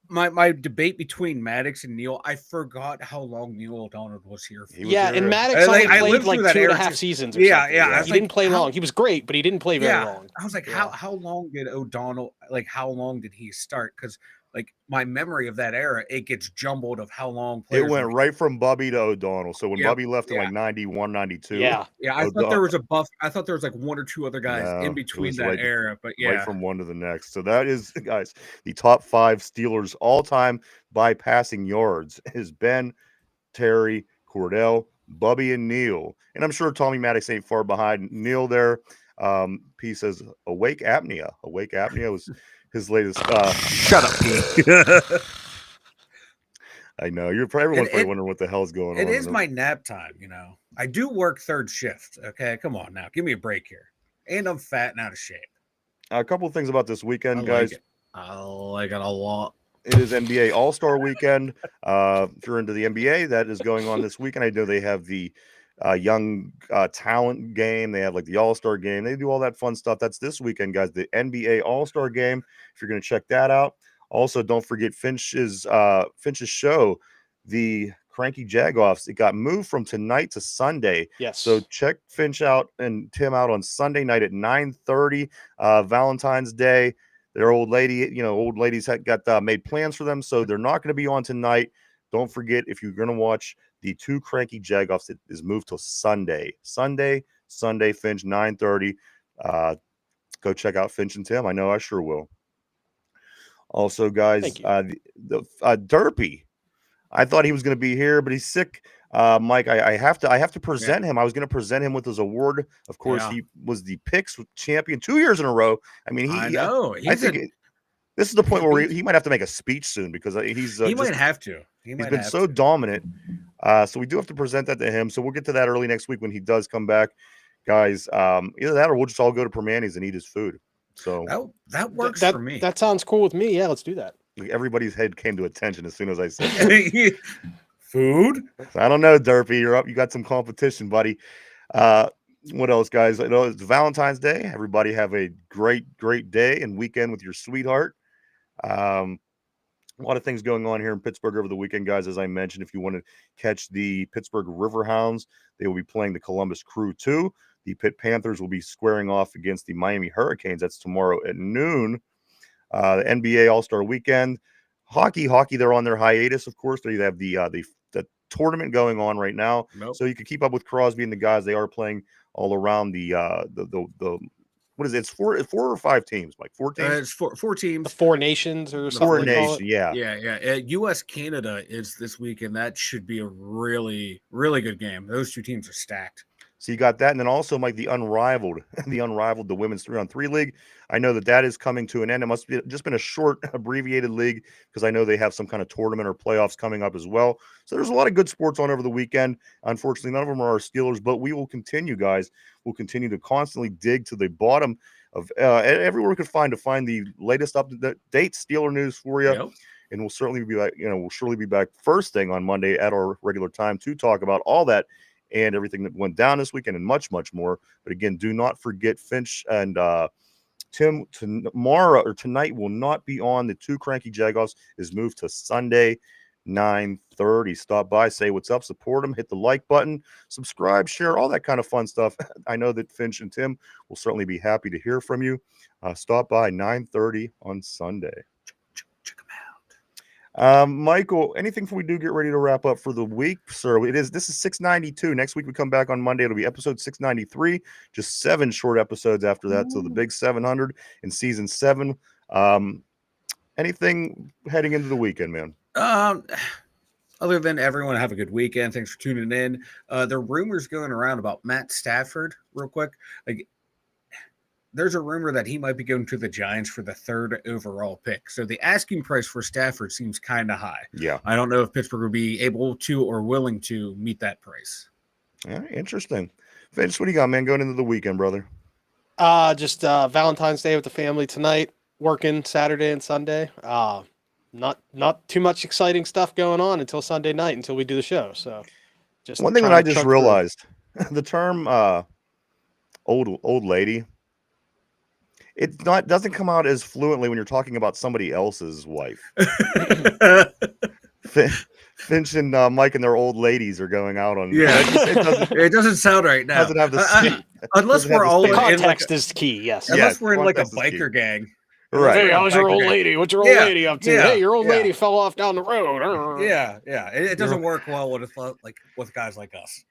right. my debate between Maddox and Neil. I forgot how long Neil O'Donnell was here for. And Maddox only I played lived like through that 2.5 era. seasons or Yeah, something. yeah. He didn't play long. He was great, but he didn't play very long. I was like, how long did O'Donnell, like, how long did he start? Because like my memory of that era, it gets jumbled of how long it went right from Bubby to O'Donnell. So when Bubby left in like 91, 92. Yeah. I thought there was a buff. I thought there was like 1 or 2 other guys in between that era, but right from one to the next. So that is, guys, the top 5 Steelers all time by passing yards is Ben, Terry, Cordell, Bubby, and Neil. And I'm sure Tommy Maddox ain't far behind Neil there. P says awake apnea. Awake apnea was his latest. Shut up, P. I know everyone's probably wondering what the hell's going on. It is my nap time, I do work 3rd shift. Okay, come on now, give me a break here. And I'm fat and out of shape. A couple of things about this weekend, guys. I like it a lot. It is NBA All-Star Weekend. If you're into the NBA, that is going on this weekend. I know they have the young talent game. They have like the All-Star game. They do all that fun stuff. That's this weekend, guys. The NBA All-Star game. If you're going to check that out. Also, don't forget Finch's show, the Cranky Jagoffs. It got moved from tonight to Sunday. Yes. So check Finch out and Tim out on Sunday night at 9:30. Valentine's Day. Their old ladies had got made plans for them, so they're not going to be on tonight. Don't forget, if you're going to watch the 2 Cranky Jagoffs, it is moved to Sunday. Sunday, Finch, 9:30. Go check out Finch and Tim. I know I sure will. Also, guys, Derpy. I thought he was going to be here, but he's sick. Mike, I have to present him. I was going to present him with his award. Of course, he was the Picks champion 2 years in a row. I mean, I think this is the point where he might have to make a speech soon because he might have to. He's been so dominant. So we do have to present that to him. So we'll get to that early next week when he does come back, guys. Either that or we'll just all go to Permanis and eat his food. So that works for me. That sounds cool with me. Yeah, let's do that. Everybody's head came to attention as soon as I said food. I don't know, Derpy. You're up. You got some competition, buddy. What else, guys? I know it's Valentine's Day. Everybody have a great day and weekend with your sweetheart. A lot of things going on here in Pittsburgh over the weekend, guys. As I mentioned, if you want to catch the Pittsburgh Riverhounds, they will be playing the Columbus Crew 2. The Pitt Panthers will be squaring off against the Miami Hurricanes. That's tomorrow at noon. The NBA All-Star Weekend. Hockey, they're on their hiatus, of course. They have the tournament going on right now. So you can keep up with Crosby and the guys. They are playing all around the what is it? It's four or five teams, like 4 teams. It's four teams. The Four Nations or something. Four like that. Nation, yeah. Yeah. U.S. Canada is this week, and that should be a really, really good game. Those two teams are stacked. So you got that, and then also, Mike, the unrivaled, the women's 3-on-3 league. I know that is coming to an end. It must be just been a short, abbreviated league because I know they have some kind of tournament or playoffs coming up as well. So there's a lot of good sports on over the weekend. Unfortunately, none of them are our Steelers, but we will continue, guys. We'll continue to constantly dig to the bottom of everywhere we could find the latest up-to-date Steeler news for you. Yep. And we'll certainly be back. We'll surely be back first thing on Monday at our regular time to talk about all that and everything that went down this weekend and much, much more. But again, do not forget Finch and Tim tomorrow or tonight will not be on. The Two Cranky Jagoffs is moved to Sunday, 9:30. Stop by, say what's up, support them, hit the like button, subscribe, share, all that kind of fun stuff. I know that Finch and Tim will certainly be happy to hear from you. Stop by 9:30 on Sunday. Check them out. Michael, anything before we do get ready to wrap up for the week, sir? This is 692. Next week we come back on Monday. It'll be episode 693. Just 7 short episodes after that. So the big 700 in season 7. Anything heading into the weekend, man? Other than everyone have a good weekend. Thanks for tuning in. There are rumors going around about Matt Stafford, real quick. There's a rumor that he might be going to the Giants for the 3rd overall pick. So the asking price for Stafford seems kind of high. Yeah. I don't know if Pittsburgh will be able to or willing to meet that price. Yeah, interesting. Vince, what do you got, man, going into the weekend, brother? Just Valentine's Day with the family tonight, working Saturday and Sunday. Not too much exciting stuff going on until Sunday night until we do the show. So just one thing that trying I to just chug realized, the term old lady, doesn't come out as fluently when you're talking about somebody else's wife. Finch and Mike and their old ladies are going out on. Yeah, it doesn't sound right now. Doesn't have the unless we're all The in context is key. Yes. Unless we're in like a context is key. biker gang. Right. Hey, how's your old lady? What's your old lady up to? Yeah, Hey, your old yeah. lady fell off down the road. Yeah. It doesn't work well with guys like us.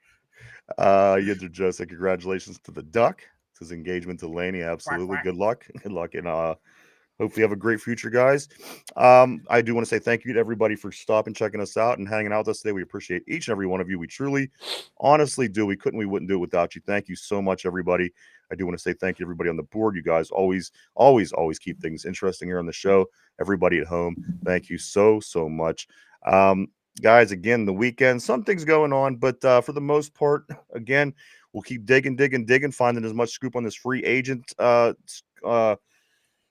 Yinzer Joe said congratulations to the Duck. It's his engagement to Laney. Absolutely. Good luck. Good luck. And hopefully you have a great future, guys. I do want to say thank you to everybody for stopping, checking us out, and hanging out with us today. We appreciate each and every one of you. We truly, honestly do. We wouldn't do it without you. Thank you so much, everybody. I do want to say thank you to everybody on the board. You guys always keep things interesting here on the show. Everybody at home, thank you so much. Guys, again, the weekend, something's going on, but for the most part, again, we'll keep digging, finding as much scoop on this free agent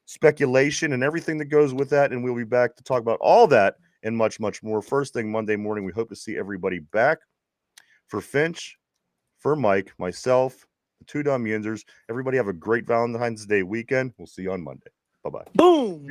speculation and everything that goes with that. And we'll be back to talk about all that and much, much more. First thing Monday morning, we hope to see everybody back. For Finch, for Mike, myself, the Two Dum Yinzers, everybody have a great Valentine's Day weekend. We'll see you on Monday. Bye-bye. Boom.